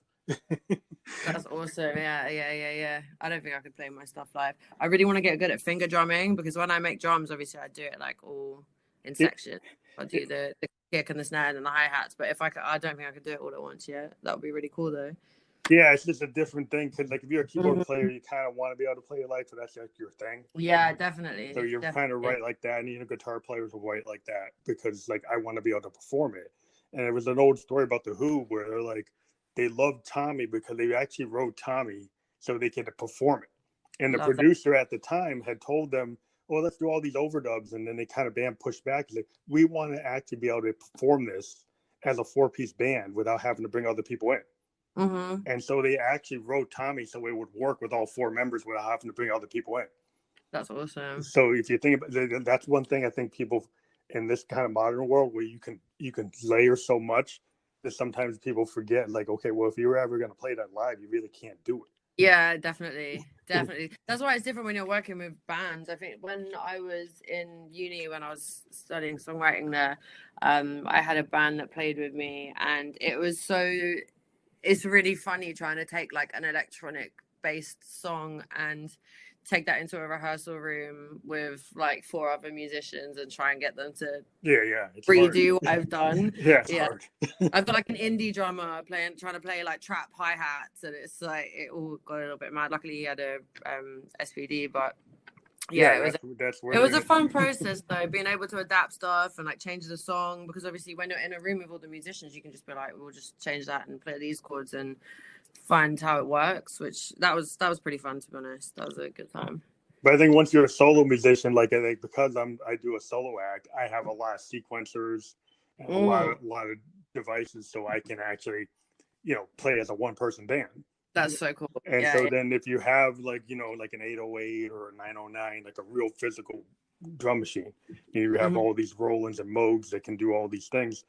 Speaker 2: That's awesome. Yeah. I don't think I could play my stuff live. I really want to get good at finger drumming, because when I make drums, obviously I do it like all in sections. I do the kick and the snare and the hi-hats, but I don't think I could do it all at once yet. That would be really cool though.
Speaker 1: Yeah, it's just a different thing because, like, if you're a keyboard
Speaker 2: Mhm.
Speaker 1: player, you kind of want to be able to play it live, so that's like your thing.
Speaker 2: Yeah,
Speaker 1: So
Speaker 2: definitely,
Speaker 1: you're kind of
Speaker 2: definitely.
Speaker 1: right like that, and even guitar players will write like that because, like, I want to be able to perform it. And it was an old story about the Who where they're like, they loved Tommy because they actually wrote Tommy so they could perform it. And the
Speaker 2: Love that.
Speaker 1: producer at the time had told them, "Well, let's do all these overdubs," and then they kind of band pushed back. Like, we want to actually be able to perform this as a four-piece band without having to bring other people in.
Speaker 2: Hmm.
Speaker 1: And so they actually wrote Tommy so it would work with all four members without having to bring other people in.
Speaker 2: That's awesome.
Speaker 1: So if you think about it, that's one thing I think people in this kind of modern world where you can layer so much that sometimes people forget, like, okay, well, if you're ever going to play that live, you really can't do it.
Speaker 2: Yeah, definitely. Definitely. That's why it's different when you're working with bands. I think when I was in uni, when I was studying songwriting there, I had a band that played with me, and it's really funny trying to take like an electronic based song and take that into a rehearsal room with like four other musicians and try and get them to
Speaker 1: Yeah, it's hard.
Speaker 2: redo what I've done.
Speaker 1: Yeah, it's
Speaker 2: Yeah.
Speaker 1: hard.
Speaker 2: I've got like an indie drummer trying to play like trap hi-hats, and it's like it all got a little bit mad. Luckily he had a SPD, but yeah,
Speaker 1: Yeah, that's
Speaker 2: it
Speaker 1: one
Speaker 2: was
Speaker 1: thing.
Speaker 2: a fun process though, being able to adapt stuff and like change the song, because obviously when you're in a room with all the musicians, you can just be like, we'll just change that and play these chords and find how it works. Which that was pretty fun, to be honest. That was a good time.
Speaker 1: But I think once you're a solo musician, like I think because I do a solo act, I have a lot of sequencers and
Speaker 2: Mm,
Speaker 1: a lot of devices, so I can actually, play as a one person band.
Speaker 2: that's so cool.
Speaker 1: And
Speaker 2: Yeah,
Speaker 1: so
Speaker 2: yeah.
Speaker 1: then if you have, like, like an 808 or a 909, like a real physical drum machine, you have
Speaker 2: Hmm.
Speaker 1: all these Rolands and Moogs that can do all these things.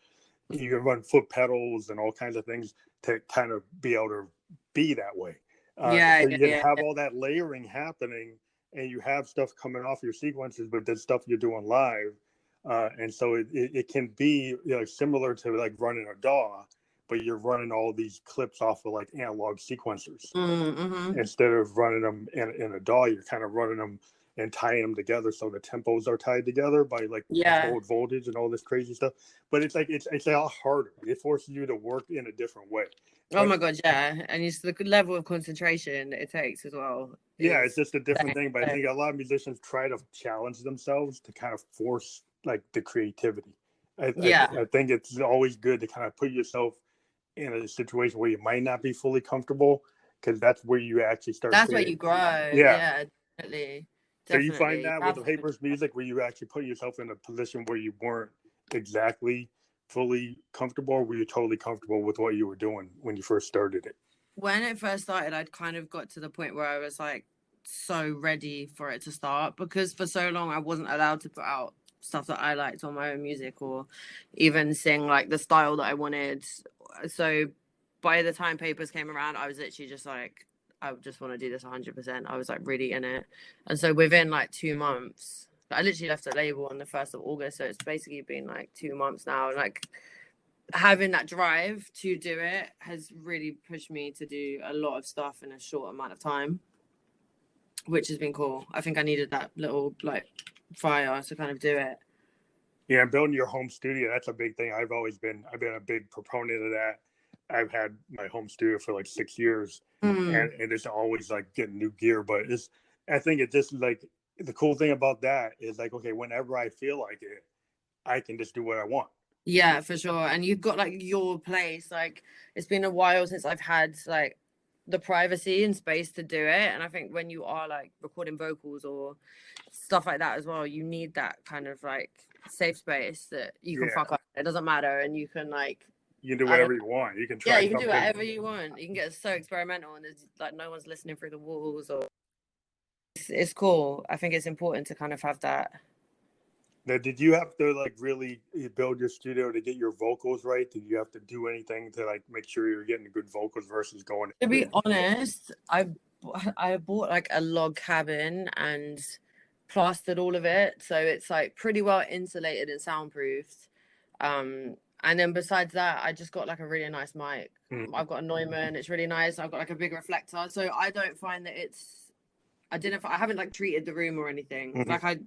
Speaker 1: You can run foot pedals and all kinds of things to kind of be able to be that way.
Speaker 2: Yeah,
Speaker 1: So
Speaker 2: yeah,
Speaker 1: you can
Speaker 2: yeah,
Speaker 1: have
Speaker 2: yeah.
Speaker 1: all that layering happening, and you have stuff coming off your sequences, but the stuff you're doing live. And so it can be, similar to like running a DAW, but you're running all these clips off of like analog sequencers
Speaker 2: Mm-hmm.
Speaker 1: instead of running them in a DAW. You're kind of running them and tying them together so the tempos are tied together by like
Speaker 2: Yeah.
Speaker 1: controlled voltage and all this crazy stuff. But it's like it's a lot harder. It forces you to work in a different way.
Speaker 2: Oh
Speaker 1: But
Speaker 2: my God, yeah. And it's the level of concentration that it takes as well
Speaker 1: yeah, it's
Speaker 2: is
Speaker 1: just a different
Speaker 2: insane.
Speaker 1: thing. But I think a lot of musicians try to challenge themselves to kind of force like the creativity.
Speaker 2: Yeah.
Speaker 1: I think it's always good to kind of put yourself in a situation where you might not be fully comfortable, because that's where you actually start
Speaker 2: That's where
Speaker 1: creating.
Speaker 2: you grow.
Speaker 1: Yeah.
Speaker 2: Yeah, definitely.
Speaker 1: So you find
Speaker 2: Definitely.
Speaker 1: that with the papers music where you actually put yourself in a position where you weren't exactly fully comfortable, or were you totally comfortable with what you were doing when you first started it?
Speaker 2: When it first started, I'd kind of got to the point where I was like so ready for it to start, because for so long I wasn't allowed to put out stuff that I liked on my own music or even sing like the style that I wanted. So by the time papers came around, I was literally just like, I just want to do this 100%. I was like really in it. And so within like 2 months, I literally left the label on the 1st of August. So it's basically been like 2 months now. And like having that drive to do it has really pushed me to do a lot of stuff in a short amount of time, which has been cool. I think I needed that little like fire to kind of do it.
Speaker 1: Yeah, building your home studio, that's a big thing. I've been a big proponent of that. I've had my home studio for like 6 years,
Speaker 2: Mm.
Speaker 1: and it's always like getting new gear. But I think it just like the cool thing about that is like, okay, whenever I feel like it, I can just do what I want.
Speaker 2: Yeah, for sure. And you've got like your place. Like it's been a while since I've had like the privacy and space to do it. And I think when you are like recording vocals or stuff like that as well, you need that kind of like safe space that you can
Speaker 1: Yeah,
Speaker 2: fuck up. It doesn't matter. And you can like,
Speaker 1: you can do
Speaker 2: I don't
Speaker 1: whatever you want. You can
Speaker 2: yeah,
Speaker 1: try
Speaker 2: you can do
Speaker 1: something.
Speaker 2: whatever you want. You can get so experimental and there's like no one's listening through the walls or it's cool. I think it's important to kind of have that.
Speaker 1: Now, did you have to like really build your studio to get your vocals right? Did you have to do anything to like make sure you're getting good vocals versus going?
Speaker 2: To be honest, I bought like a log cabin and plastered all of it, so it's like pretty well insulated and soundproofed. And then besides that, I just got like a really nice mic.
Speaker 1: Mhm.
Speaker 2: I've got a Neumann, it's really nice. I've got like a big reflector, so I don't find that I haven't like treated the room or anything.
Speaker 1: Mhm.
Speaker 2: Like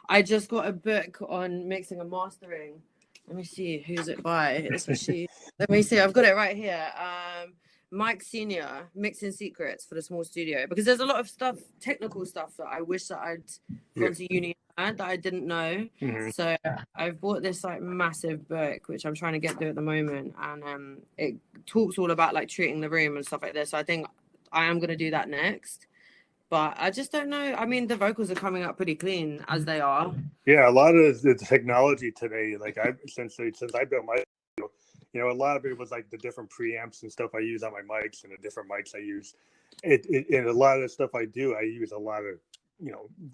Speaker 2: I just got a book on mixing and mastering. Let me see, who's it by? It's actually, let me see, I've got it right here. Mike Senior mixing secrets for the small studio, because there's a lot of stuff, technical stuff that I wish that I'd gone to uni and that I didn't know.
Speaker 1: Mm-hmm.
Speaker 2: So I've bought this like massive book which I'm trying to get through at the moment, and it talks all about like treating the room and stuff like this. So I think I am going to do that next, but I just don't know. I mean, the vocals are coming up pretty clean as they are.
Speaker 1: Yeah, a lot of the technology today, like since I built my, a lot of it was like the different preamps and stuff I use on my mics and the different mics I use. And a lot of the stuff I do, I use a lot of,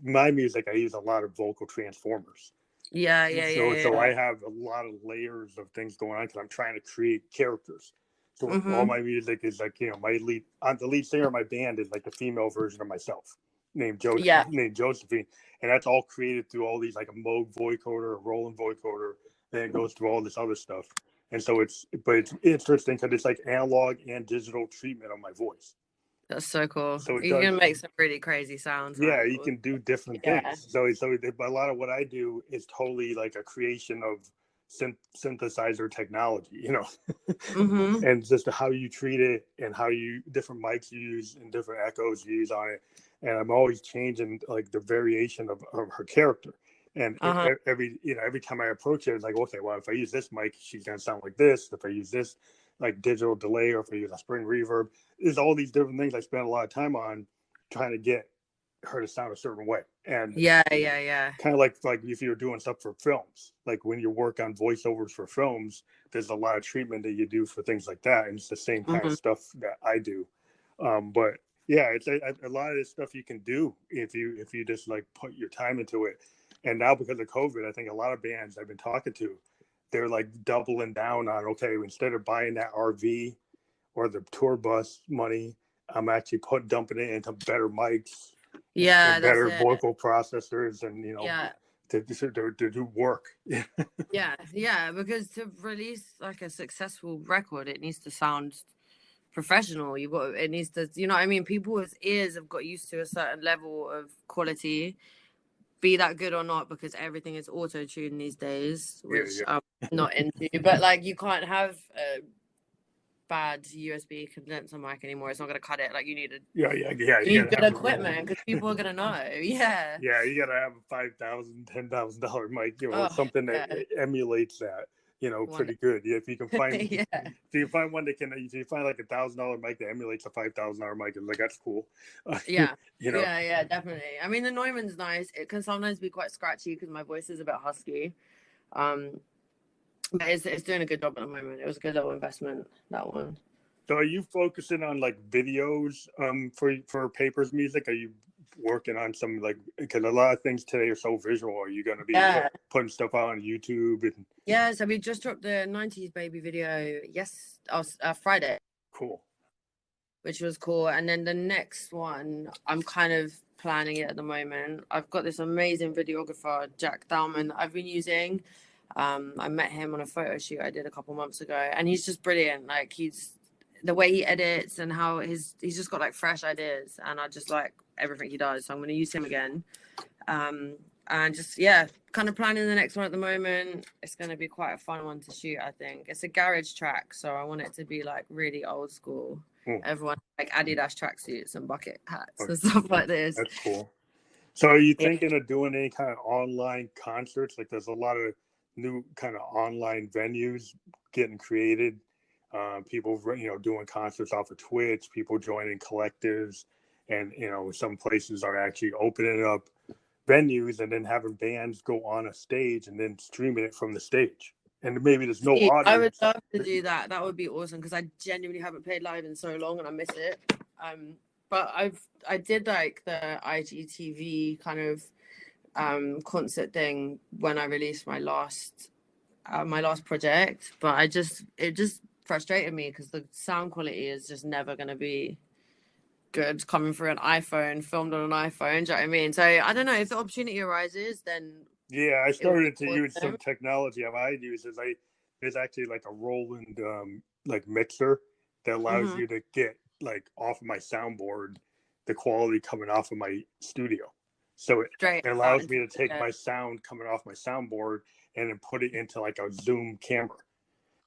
Speaker 1: my music, I use a lot of vocal transformers.
Speaker 2: Yeah.
Speaker 1: So I have a lot of layers of things going on because I'm trying to create characters. So all my music is like, the lead singer of my band is like the female version of myself named Josephine. And that's all created through all these like a Moog vocoder, a Roland vocoder. Then it goes through all this other stuff. And so it's interesting because it's like analog and digital treatment of my voice.
Speaker 2: That's so cool.
Speaker 1: So
Speaker 2: you can make some really crazy sounds.
Speaker 1: Yeah, you can do different things. So a lot of what I do is totally like a creation of synthesizer technology, and just how you treat it and how you different mics you use and different echoes you use on it. And I'm always changing like the variation of her character. And every time I approach it, it's like, okay, well, if I use this mic, she's gonna sound like this. If I use this like digital delay, or if I use a spring reverb, there's all these different things I spend a lot of time on trying to get her to sound a certain way. And kind of like if you're doing stuff for films, like when you work on voiceovers for films, there's a lot of treatment that you do for things like that, and it's the same kind of stuff that I do. But yeah, it's a lot of this stuff you can do if you just like put your time into it. And now because of COVID, I think a lot of bands I've been talking to, they're like doubling down on, okay, instead of buying that RV or the tour bus money, I'm actually dumping it into better mics, better vocal processors, and to do work.
Speaker 2: Because to release like a successful record, it needs to sound professional. It needs to, what I mean? People's ears have got used to a certain level of quality, be that good or not, because everything is auto-tuned these days, which I'm not into. But like, you can't have a bad USB condenser mic anymore. It's not going to cut it. Like, you need you need good equipment because people are going to know. You
Speaker 1: gotta have a $5,000, $10,000 mic, something that emulates that, pretty good. If you can find if you find one that can, if you find like $1,000 mic that emulates a $5,000 mic, it's like, that's cool.
Speaker 2: Definitely. I mean, the Neumann's nice. It can sometimes be quite scratchy because my voice is a bit husky, but it's doing a good job at the moment. It was a good little investment, that one.
Speaker 1: So are you focusing on like videos for Paper's music? Are you working on some, like, because a lot of things today are so visual? Are you going to be putting stuff out on YouTube?
Speaker 2: So we just dropped the 90s Baby video Friday.
Speaker 1: Cool.
Speaker 2: Which was cool. And then the next one, I'm kind of planning it at the moment. I've got this amazing videographer, Jack Thalman, that I've been using. I met him on a photo shoot I did a couple months ago, and he's just brilliant. Like, the way he edits and how he's just got like fresh ideas, and I just like everything he does. So I'm going to use him again. And just, kind of planning the next one at the moment. It's going to be quite a fun one to shoot, I think. It's a garage track, so I want it to be like really old school. Everyone like Adidas tracksuits and bucket hats and stuff like this.
Speaker 1: That's cool. So are you thinking of doing any kind of online concerts? Like, there's a lot of new kind of online venues getting created. People, doing concerts off of Twitch, people joining collectives, and, some places are actually opening up venues and then having bands go on a stage and then streaming it from the stage. And maybe there's no audience.
Speaker 2: I would love to do that. That would be awesome, because I genuinely haven't played live in so long and I miss it. But I did like the IGTV kind of concert thing when I released my last project, but it just frustrated me because the sound quality is just never going to be good coming through an iPhone, filmed on an iPhone. Do you know what I mean? So I don't know, if the opportunity arises, then
Speaker 1: I started to use some technology I use is there's actually like a Roland like mixer that allows you to get like off of my soundboard the quality coming off of my studio. So it allows me to take my sound coming off my soundboard and then put it into like a Zoom camera.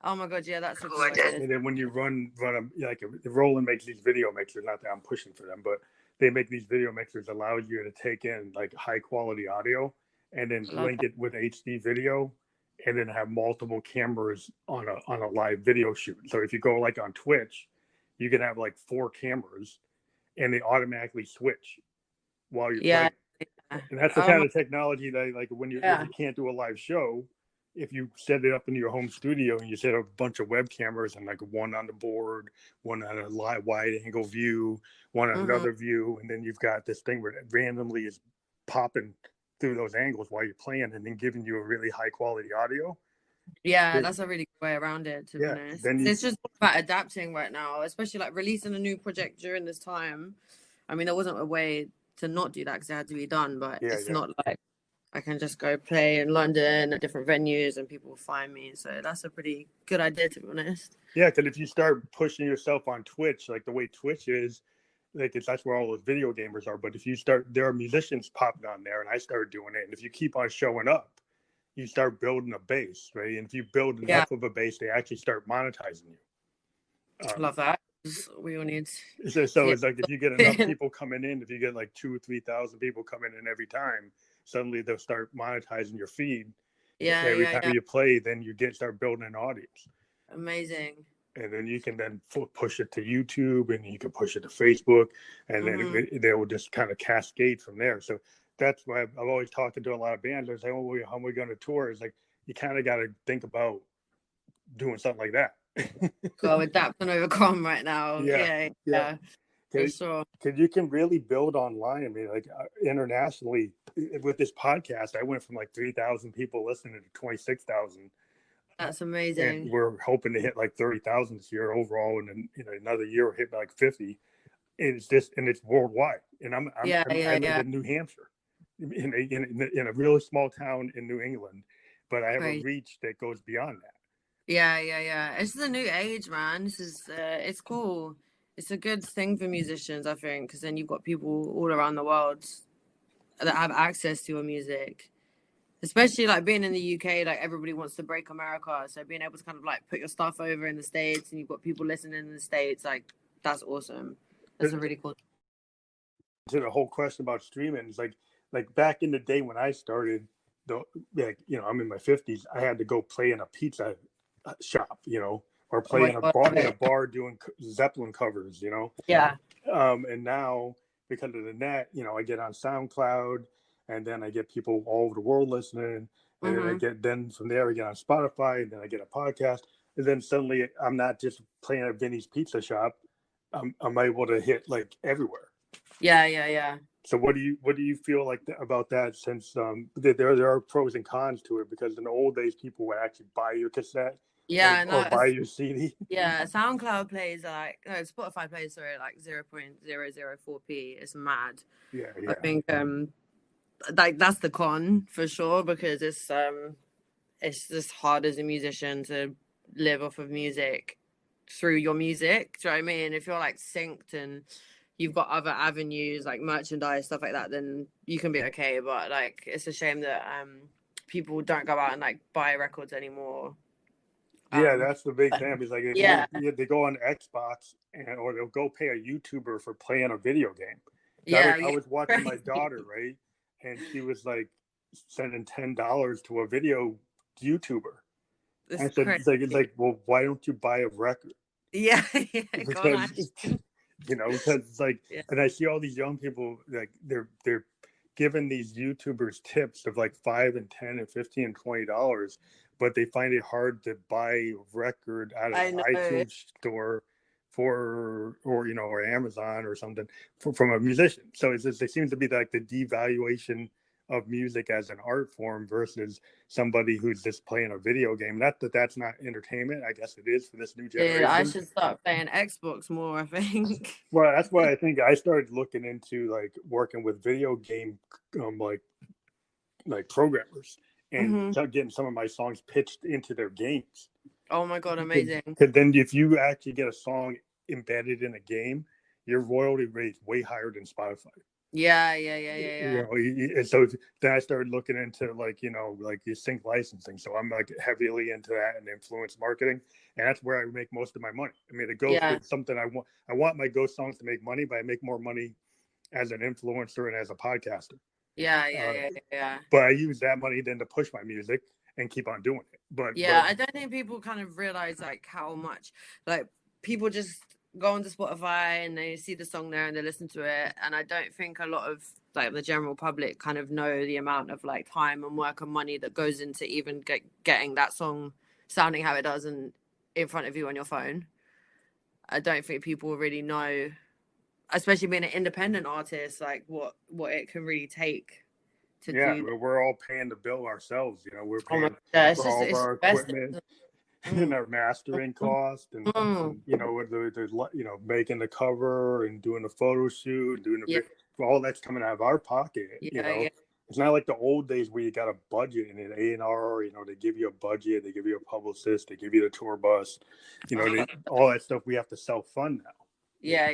Speaker 2: Oh my god, yeah, that's a
Speaker 3: Cool
Speaker 2: cool
Speaker 3: idea.
Speaker 2: idea.
Speaker 1: And then when you run them, like Roland makes these video mixers. Not that I'm pushing for them, but they make these video mixers allow you to take in like high quality audio and then
Speaker 2: I love
Speaker 1: link
Speaker 2: that.
Speaker 1: it with HD video, and then have multiple cameras on a live video shoot. So if you go like on Twitch, you can have like 4 cameras, and they automatically switch while you're
Speaker 2: Yeah.
Speaker 1: playing. And that's the
Speaker 2: Oh
Speaker 1: kind
Speaker 2: my,
Speaker 1: of technology that like when if
Speaker 2: yeah.
Speaker 1: you can't do a live show, if you set it up in your home studio and you set up a bunch of web cameras and like one on the board, one on a live wide angle view, one on another view, and then you've got this thing where it randomly is popping through those angles while you're playing and then giving you a really high quality audio.
Speaker 2: Yeah, that's a really good way around it, to be
Speaker 1: Yeah,
Speaker 2: honest.
Speaker 1: then
Speaker 2: It's just about adapting right now, especially like releasing a new project during this time. I mean, there wasn't a way to not do that because it had to be done, but it's not like I can just go play in London at different venues and people will find me. So that's a pretty good idea, to be honest.
Speaker 1: Yeah, because if you start pushing yourself on Twitch, like the way Twitch is, like that's where all those video gamers are. But if you start, there are musicians popping on there, and I started doing it. And if you keep on showing up, you start building a base, right? And if you build enough of a base, they actually start monetizing you.
Speaker 2: Love that. We all need.
Speaker 1: So it's like if you get enough people coming in, if you get like 2,000 or 3,000 people coming in every time, suddenly they'll start monetizing your feed. Every time you play, then you start building an audience.
Speaker 2: Amazing.
Speaker 1: And then you can then push it to YouTube, and you can push it to Facebook, and then they will just kind of cascade from there. So that's why I've always talked to a lot of bands. I say, "Oh, how are we going to tour?" It's like you kind of got to think about doing something like that.
Speaker 2: Go adapt and overcome right now. Yeah. For sure.
Speaker 1: Because you can really build online. I mean, like internationally, with this podcast, I went from like 3,000 people listening to 26,000.
Speaker 2: That's amazing.
Speaker 1: And we're hoping to hit like 30,000 this year overall, and then another year we'll hit like 50. And it's worldwide. And I live in New Hampshire, in a really small town in New England, but I have a reach that goes beyond that.
Speaker 2: Yeah. It's the new age, man. This is it's cool. It's a good thing for musicians, I think, because then you've got people all around the world that have access to your music. Especially like being in the UK, like everybody wants to break America. So being able to kind of like put your stuff over in the States and you've got people listening in the States, like that's awesome. That's a really cool.
Speaker 1: To the whole question about streaming, it's like back in the day when I started, I'm in my 50s, I had to go play in a pizza shop, or play in a bar doing Zeppelin covers,
Speaker 2: Yeah.
Speaker 1: And now because of the net, I get on SoundCloud, and then I get people all over the world listening, and then from there I get on Spotify, and then I get a podcast, and then suddenly I'm not just playing at Vinny's Pizza Shop. I'm able to hit like everywhere.
Speaker 2: Yeah.
Speaker 1: So what do you feel like about that? Since there are pros and cons to it, because in the old days people would actually buy your cassette, or buy your CD.
Speaker 2: Yeah, SoundCloud plays Spotify plays like 0.004p. It's mad.
Speaker 1: Yeah.
Speaker 2: I think like that's the con for sure, because it's just hard as a musician to live off of music through your music. Do you know what I mean? If you're like synced and you've got other avenues like merchandise, stuff like that, then you can be okay. But like it's a shame that people don't go out and like buy records anymore.
Speaker 1: Yeah, that's the big thing. It's like they go on Xbox or they'll go pay a YouTuber for playing a video game. I was watching my daughter, right? And she was like sending $10 to a video YouTuber. And it's like, well, why don't you buy a record?
Speaker 2: Yeah.
Speaker 1: Because it's like, and I see all these young people, like they're giving these YouTubers tips of like $5 and $10 and $15 and $20, but they find it hard to buy a record out of an iTunes store or Amazon or something from a musician. So it seems to be like the devaluation of music as an art form versus somebody who's just playing a video game. Not that that's not entertainment. I guess it is for this new generation.
Speaker 2: Yeah, I should start playing Xbox more, I think.
Speaker 1: Well, that's why I think I started looking into like working with video game like programmers and getting some of my songs pitched into their games.
Speaker 2: Oh my God, amazing.
Speaker 1: Because then if you actually get a song embedded in a game, your royalty rate's way higher than Spotify.
Speaker 2: Yeah.
Speaker 1: And so then I started looking into like you sync licensing. So I'm like heavily into that and influence marketing, and that's where I make most of my money. I mean, the ghost
Speaker 2: Yeah.
Speaker 1: is something I want. I want my ghost songs to make money, but I make more money as an influencer and as a podcaster.
Speaker 2: Yeah.
Speaker 1: But I use that money then to push my music and keep on doing it. But
Speaker 2: I don't think people kind of realize like how much like people just go onto Spotify and they see the song there and they listen to it, and I don't think a lot of like the general public kind of know the amount of like time and work and money that goes into even getting that song sounding how it does and in front of you on your phone. I don't think people really know, especially being an independent artist, like what it can really take to
Speaker 1: yeah,
Speaker 2: do.
Speaker 1: we're all paying the bill ourselves. We're
Speaker 2: Oh my
Speaker 1: paying
Speaker 2: god,
Speaker 1: for all of
Speaker 2: it's
Speaker 1: our
Speaker 2: best.
Speaker 1: equipment and
Speaker 2: Mm,
Speaker 1: our mastering cost, and
Speaker 2: mm,
Speaker 1: with the making the cover and doing the photo shoot, doing the
Speaker 2: yeah,
Speaker 1: all that's coming out of our pocket.
Speaker 2: yeah.
Speaker 1: It's not like the old days where you got a budget and an A&R. They give you a budget, they give you a publicist, they give you the tour bus. All that stuff we have to self fund now.
Speaker 2: Yeah.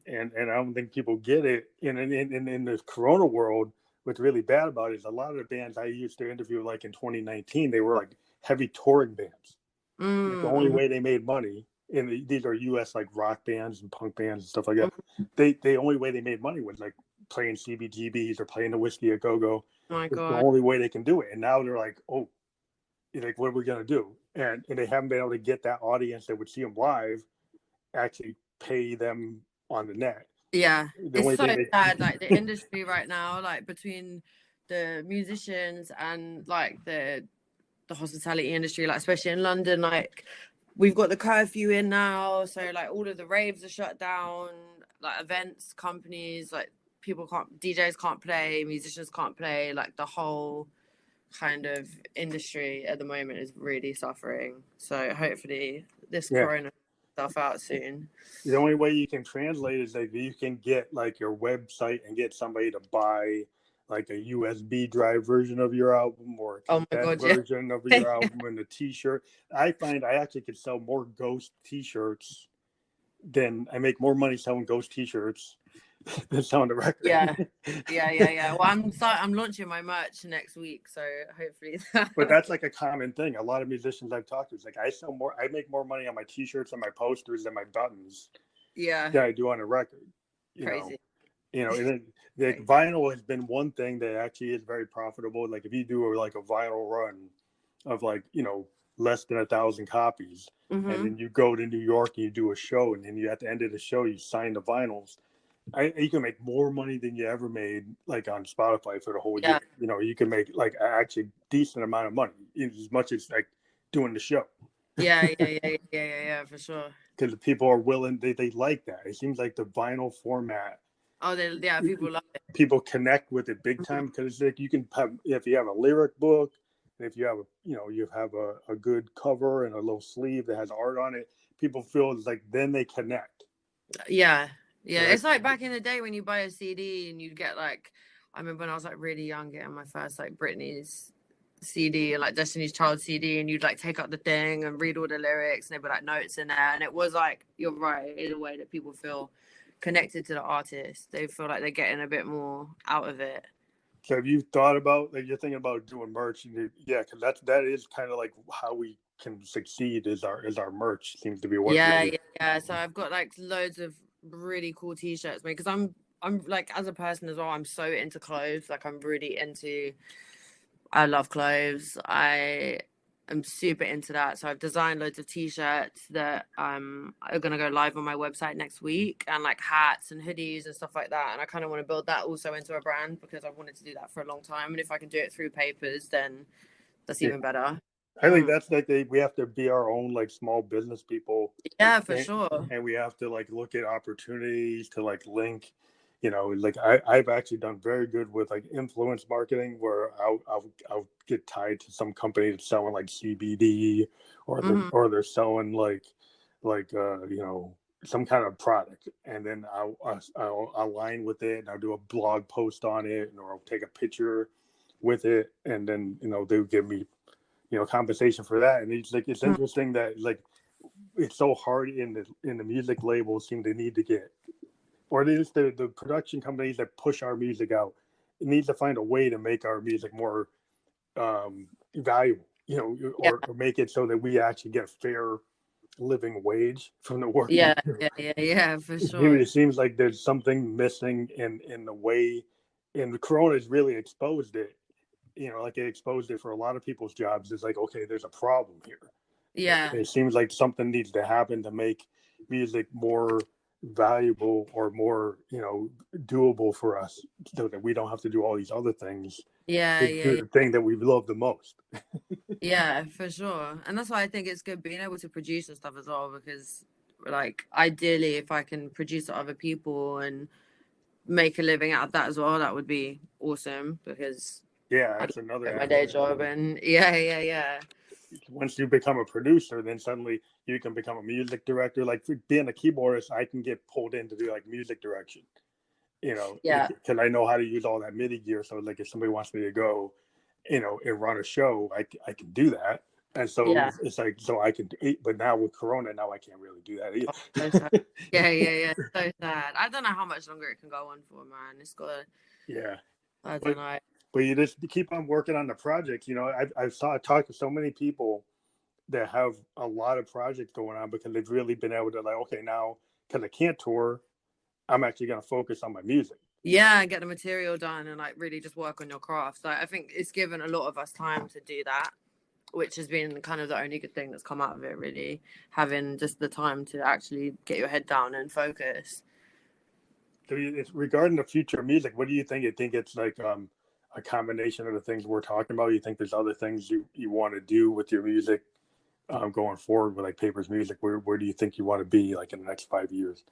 Speaker 1: And I don't think people get it. In the Corona world, what's really bad about it is a lot of the bands I used to interview, like in 2019, they were like heavy touring bands. The only way they made money, and these are U.S. like rock bands and punk bands and stuff like that. The only way they made money was like playing CBGBs or playing the Whiskey a Go Go.
Speaker 2: Oh my
Speaker 1: It's the
Speaker 2: god.
Speaker 1: only way they can do it. And now they're like, oh, like what are we gonna do? And they haven't been able to get that audience that would see them live actually pay them on the net.
Speaker 2: Yeah,
Speaker 1: The
Speaker 2: it's
Speaker 1: only
Speaker 2: so
Speaker 1: thing they
Speaker 2: sad. Like the industry right now, like between the musicians and like the hospitality industry, like especially in London, like we've got the curfew in now, so like all of the raves are shut down. Like events companies, like people can't, DJs can't play, musicians can't play. Like the whole kind of industry at the moment is really suffering. So hopefully this
Speaker 1: yeah.
Speaker 2: corona stuff out soon.
Speaker 1: The only way you can translate is like you can get like your website and get somebody to buy like a USB drive version of your album or a
Speaker 2: Oh my
Speaker 1: cassette
Speaker 2: god, yeah.
Speaker 1: version of your album and a T-shirt. I find I actually could sell more Ghost T-shirts than I make more money selling Ghost T-shirts than selling the record.
Speaker 2: Yeah. Well, I'm launching my merch next week, so hopefully
Speaker 1: But that's like a common thing. A lot of musicians I've talked to, it's like I make more money on my T-shirts and my posters and my buttons
Speaker 2: yeah,
Speaker 1: than I do on a record. You know,
Speaker 2: crazy.
Speaker 1: and then like vinyl has been one thing that actually is very profitable. Like if you do like a vinyl run of like less than 1,000 copies, and then you go to New York and you do a show, and then you at the end of the show you sign the vinyls. You can make more money than you ever made like on Spotify for the whole year. You can make like actually decent amount of money as much as like doing the show.
Speaker 2: Yeah, for sure.
Speaker 1: Because the people are willing, they like that. It seems like the vinyl format.
Speaker 2: Oh, people love it.
Speaker 1: People connect with it big time because it's like you can have, if you have a lyric book, and if you have you have a good cover and a little sleeve that has art on it, people feel like then they connect.
Speaker 2: Yeah.
Speaker 1: So
Speaker 2: It's like back in the day when you buy a CD and you'd get like, I remember when I was like really young getting my first like Britney's CD, like Destiny's Child CD, and you'd like take up the thing and read all the lyrics, and there were like notes in there, and it was like, you're right, in a way that people feel connected to the artist. They feel like they're getting a bit more out of it.
Speaker 1: So have you thought about, like, you're thinking about doing merch? Yeah, because that is kind of like how we can succeed, is our merch seems to be what really.
Speaker 2: Yeah. So I've got like loads of really cool t-shirts made because I'm like, as a person as well, I'm so into clothes. Like I love clothes. I am super into that. So I've designed loads of t-shirts that are gonna go live on my website next week, and like hats and hoodies and stuff like that. And I kind of want to build that also into a brand because I've wanted to do that for a long time. And if I can do it through papers, then that's even better.
Speaker 1: I think that's like we have to be our own like small business people.
Speaker 2: Yeah, for sure.
Speaker 1: And we have to like look at opportunities to like link. Like I've actually done very good with like influence marketing, where I'll get tied to some company that's selling like CBD, or they're selling like some kind of product, and then I'll align with it, and I'll do a blog post on it, or I'll take a picture with it, and then they'll give me compensation for that. And it's interesting that like it's so hard in the music labels seem to need to get or at least the production companies that push our music out, it needs to find a way to make our music more valuable,
Speaker 2: Yeah,
Speaker 1: or make it so that we actually get a fair living wage from the work we
Speaker 2: yeah,
Speaker 1: do.
Speaker 2: yeah, for sure.
Speaker 1: It seems like there's something missing in the way, and the corona has really exposed it. Like it exposed it for a lot of people's jobs. It's like, okay, there's a problem here.
Speaker 2: Yeah,
Speaker 1: It seems like something needs to happen to make music more valuable or more, doable for us, so that we don't have to do all these other things
Speaker 2: yeah,
Speaker 1: to
Speaker 2: yeah,
Speaker 1: do the thing that we love the most.
Speaker 2: yeah, for sure. And that's why I think it's good being able to produce and stuff as well, because like ideally if I can produce for other people and make a living out of that as well, that would be awesome, because
Speaker 1: Yeah,
Speaker 2: I
Speaker 1: that's another
Speaker 2: get my day
Speaker 1: aspect.
Speaker 2: job and yeah.
Speaker 1: Once you become a producer, then suddenly you can become a music director. Like for being a keyboardist, I can get pulled in to do like music direction,
Speaker 2: Yeah,
Speaker 1: because I know how to use all that MIDI gear. So like if somebody wants me to go, and run a show, I can do that. And so
Speaker 2: yeah.
Speaker 1: it's like, so I can, but now with Corona, now I can't really do that
Speaker 2: Oh, so sad.
Speaker 1: either.
Speaker 2: Yeah. So sad. I don't know how much longer it can go on for, man. It's got.
Speaker 1: Yeah.
Speaker 2: I
Speaker 1: But
Speaker 2: don't know.
Speaker 1: but you just keep on working on the project. I talked to so many people that have a lot of projects going on because they've really been able to, like, okay, now because I can't tour, I'm actually going to focus on my music.
Speaker 2: Yeah, and get the material done and like really just work on your craft. So I think it's given a lot of us time to do that, which has been kind of the only good thing that's come out of it, really, having just the time to actually get your head down and focus.
Speaker 1: So it's regarding the future of music. What do you think? You think it's like a combination of the things we're talking about? You think there's other things you want to do with your music going forward with like Paper's music? Where do you think you want to be like in the next 5 years?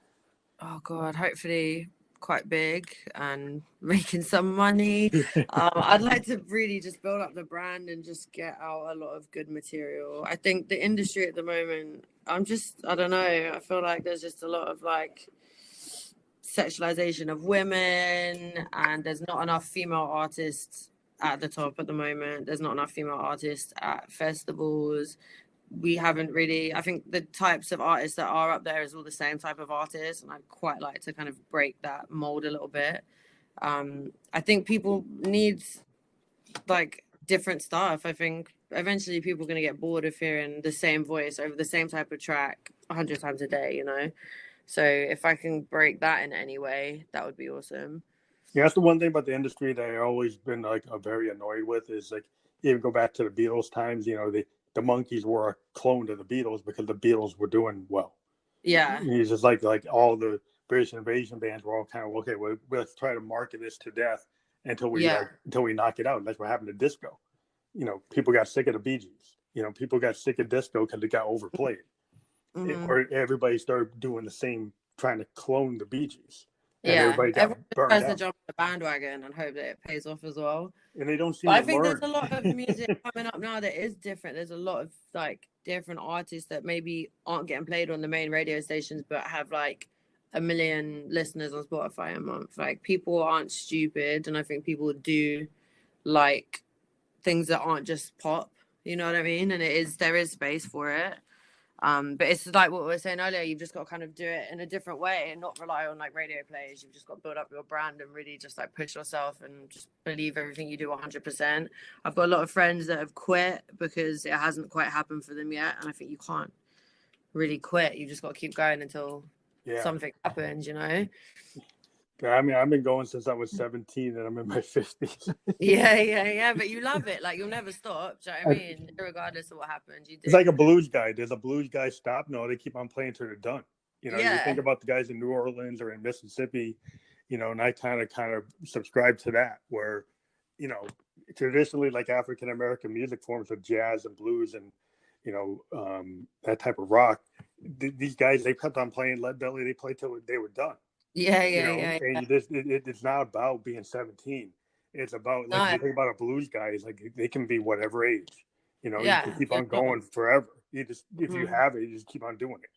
Speaker 2: Oh God, hopefully quite big and making some money. I'd like to really just build up the brand and just get out a lot of good material. I think the industry at the moment, I don't know. I feel like there's just a lot of like sexualization of women, and there's not enough female artists at the top at the moment. There's not enough female artists at festivals. We haven't really, I think the types of artists that are up there is all the same type of artists, and I'd quite like to kind of break that mold a little bit. I think people need like different stuff. I think eventually people are going to get bored of hearing the same voice over the same type of track 100 times a day. So if I can break that in any way, that would be awesome.
Speaker 1: Yeah, that's the one thing about the industry that I've always been like very annoyed with is like, even go back to the Beatles times. The Monkees were a clone to the Beatles because the Beatles were doing well.
Speaker 2: Yeah,
Speaker 1: It's just like all the British invasion bands were all kind of, okay, well, let's try to market this to death
Speaker 2: yeah,
Speaker 1: until we knock it out. And that's what happened to disco. People got sick of the Bee Gees. People got sick of disco because it got overplayed.
Speaker 2: hmm
Speaker 1: Or everybody started doing the same, trying to clone the Bee Gees, and
Speaker 2: yeah.
Speaker 1: everybody got
Speaker 2: Everyone just
Speaker 1: burned
Speaker 2: tries to
Speaker 1: out.
Speaker 2: jump on the bandwagon and hope that it pays off as well.
Speaker 1: And they don't
Speaker 2: But
Speaker 1: seem to
Speaker 2: I think there's
Speaker 1: learn.
Speaker 2: a lot of music coming up now that is different. There's a lot of like different artists that maybe aren't getting played on the main radio stations, but have like a million listeners on Spotify a month. Like people aren't stupid, and I think people do like things that aren't just pop. You know what I mean? And there is space for it. But it's like what we were saying earlier, you've just got to kind of do it in a different way and not rely on like radio plays. You've just got to build up your brand and really just like push yourself and just believe everything you do 100%. I've got a lot of friends that have quit because it hasn't quite happened for them yet. And I think you can't really quit. You just got to keep going until
Speaker 1: Yeah.
Speaker 2: something happens.
Speaker 1: I mean, I've been going since I was 17 and I'm in my 50s.
Speaker 2: Yeah. But you love it. Like you'll never stop. Do you know what I mean? Regardless of what happens, you do.
Speaker 1: It's like a blues guy. Does a blues guy stop? No, they keep on playing till they're done. You
Speaker 2: Yeah.
Speaker 1: think about the guys in New Orleans or in Mississippi, and I kind of subscribe to that, where, traditionally like African American music forms of jazz and blues and, that type of rock. These guys, they kept on playing Lead Belly. They played till they were done.
Speaker 2: Yeah.
Speaker 1: And it's not about being 17. It's about, like,
Speaker 2: No.
Speaker 1: you think about a blues guy, is like they can be whatever age. You can
Speaker 2: Yeah.
Speaker 1: keep
Speaker 2: For
Speaker 1: on
Speaker 2: sure.
Speaker 1: going forever. If you
Speaker 2: Mhm.
Speaker 1: have it, you just keep on doing it.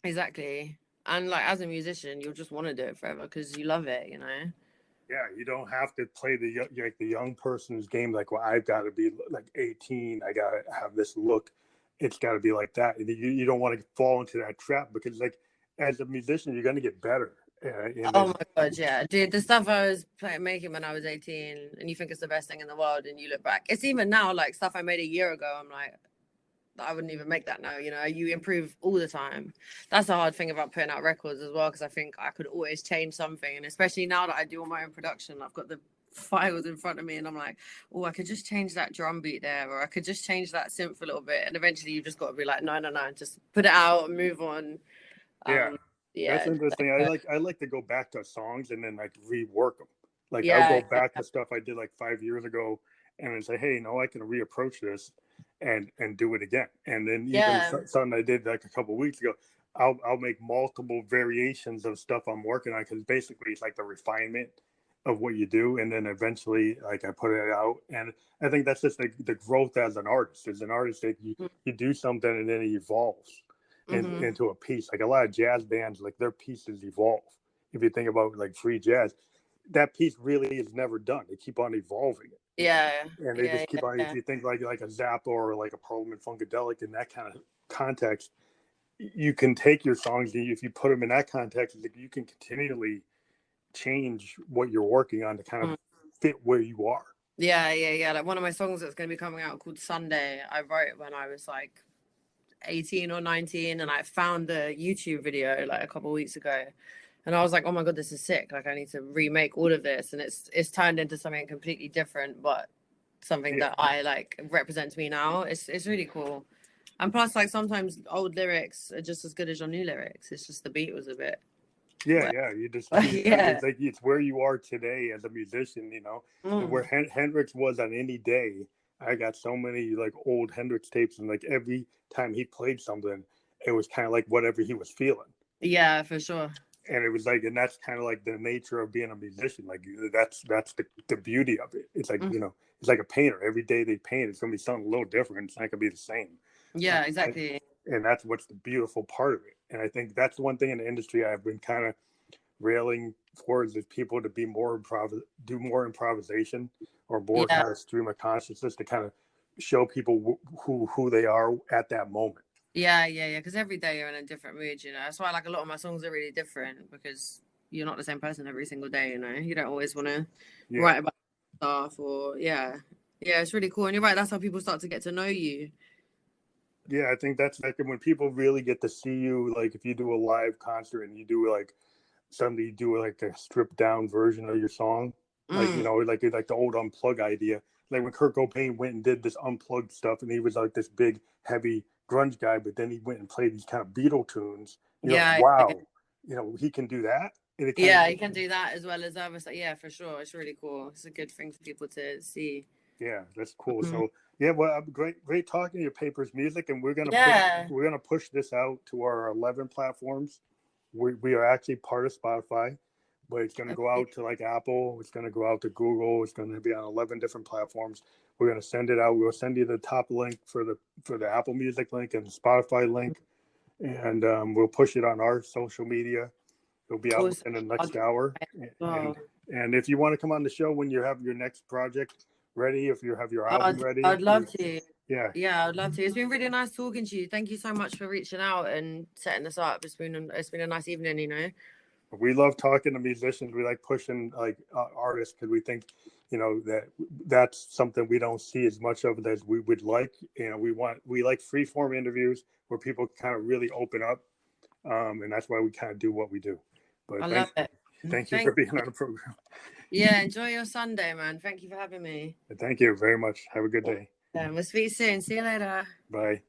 Speaker 2: Exactly. And like as a musician, you'll just want to do it forever because you love it.
Speaker 1: Yeah, you don't have to play the young person's game. Like, well, I've got to be like 18. I got to have this look. It's got to be like that. You don't want to fall into that trap because, like, as a musician, you're going to get better. And
Speaker 2: Oh
Speaker 1: then,
Speaker 2: my God, yeah. Dude, the stuff I was making when I was 18, and you think it's the best thing in the world, and you look back, it's even now like stuff I made a year ago. I'm like, I wouldn't even make that now. You know, you improve all the time. That's the hard thing about putting out records as well, because I think I could always change something. And especially now that I do all my own production, I've got the files in front of me, and I'm like, oh, I could just change that drum beat there, or I could just change that synth a little bit. And eventually you just got to be like, no, no, no, just put it out and move on.
Speaker 1: yeah, that's
Speaker 2: Yeah.
Speaker 1: interesting. I like to go back to songs and then like rework them. Like I'll
Speaker 2: Yeah.
Speaker 1: go back to stuff I did like 5 years ago and then say, hey, no, I can reapproach this and do it again. And then even
Speaker 2: Yeah.
Speaker 1: something I did like a couple of weeks ago, I'll make multiple variations of stuff I'm working on because basically it's like the refinement of what you do, and then eventually like I put it out. And I think that's just the growth as an artist. As an artist, that you do something and then it evolves into a piece. Like a lot of jazz bands, like their pieces evolve. If you think about like free jazz, that piece really is never done. They keep on evolving it.
Speaker 2: Yeah.
Speaker 1: And they just keep on. If you think like a Zappa or like a Parliament Funkadelic in that kind of context, you can take your songs, if you put them in that context, you can continually change what you're working on to kind of fit where you are.
Speaker 2: Yeah. Like one of my songs that's going to be coming out called Sunday, I wrote when I was like 18 or 19, and I found the YouTube video like a couple of weeks ago, and I was like, oh my God, this is sick. Like I need to remake all of this, and it's turned into something completely different, but something that I like represents me now. It's really cool. And plus, like sometimes old lyrics are just as good as your new lyrics. It's just the beat was a bit.
Speaker 1: Yeah. You just it's like it's where you are today as a musician. You know, where Hendrix was on any day. I got so many like old Hendrix tapes, and like every time he played something, it was kind of like whatever he was feeling.
Speaker 2: Yeah, for sure.
Speaker 1: And it was like, and that's kind of like the nature of being a musician. Like that's the beauty of it. It's like you know, it's like a painter. Every day they paint, it's gonna be something a little different. It's not gonna be the same.
Speaker 2: Yeah, exactly.
Speaker 1: And that's what's the beautiful part of it. And I think that's one thing in the industry I've been kind of railing towards is people to be do more improvisation or more kind of stream of consciousness to kind of show people who they are at that moment.
Speaker 2: Yeah. Because every day you're in a different mood, you know. That's why like a lot of my songs are really different, because you're not the same person every single day, you know. You don't always want to write about stuff or it's really cool. And you're right, that's how people start to get to know you.
Speaker 1: Yeah, I think that's like when people really get to see you. Like if you do a live concert and you do like somebody do like a stripped down version of your song, like you know, like the old Unplug idea. Like when Kurt Cobain went and did this Unplugged stuff, and he was like this big, heavy grunge guy, but then he went and played these kind of Beatle tunes. You're like, wow, you know, he can do that.
Speaker 2: He can do that as well as other stuff. Yeah, for sure. It's really cool. It's a good thing for people to see.
Speaker 1: Yeah, that's cool. So yeah, well, great talking to you, Papers Music, and we're gonna push this out to our 11 platforms. We are actually part of Spotify, but it's gonna go out to like Apple. It's gonna go out to Google. It's gonna be on 11 different platforms. We're gonna send it out. We'll send you the top link for the Apple Music link and the Spotify link, and we'll push it on our social media. It'll be out in the next hour. And if you want to come on the show when you have your next project ready, if you have your album ready,
Speaker 2: I'd love to.
Speaker 1: Yeah,
Speaker 2: I'd love to. It's been really nice talking to you. Thank you so much for reaching out and setting this up. It's been a nice evening, you know.
Speaker 1: We love talking to musicians. We like pushing like artists because we think, you know, that's something we don't see as much of it as we would like. You know, we like free form interviews where people kind of really open up, and that's why we kind of do what we do. But
Speaker 2: I love it.
Speaker 1: Thank you for being on the program.
Speaker 2: Yeah, enjoy your Sunday, man. Thank you for having me.
Speaker 1: Thank you very much. Have a good day.
Speaker 2: We'll speak soon. See you later.
Speaker 1: Bye.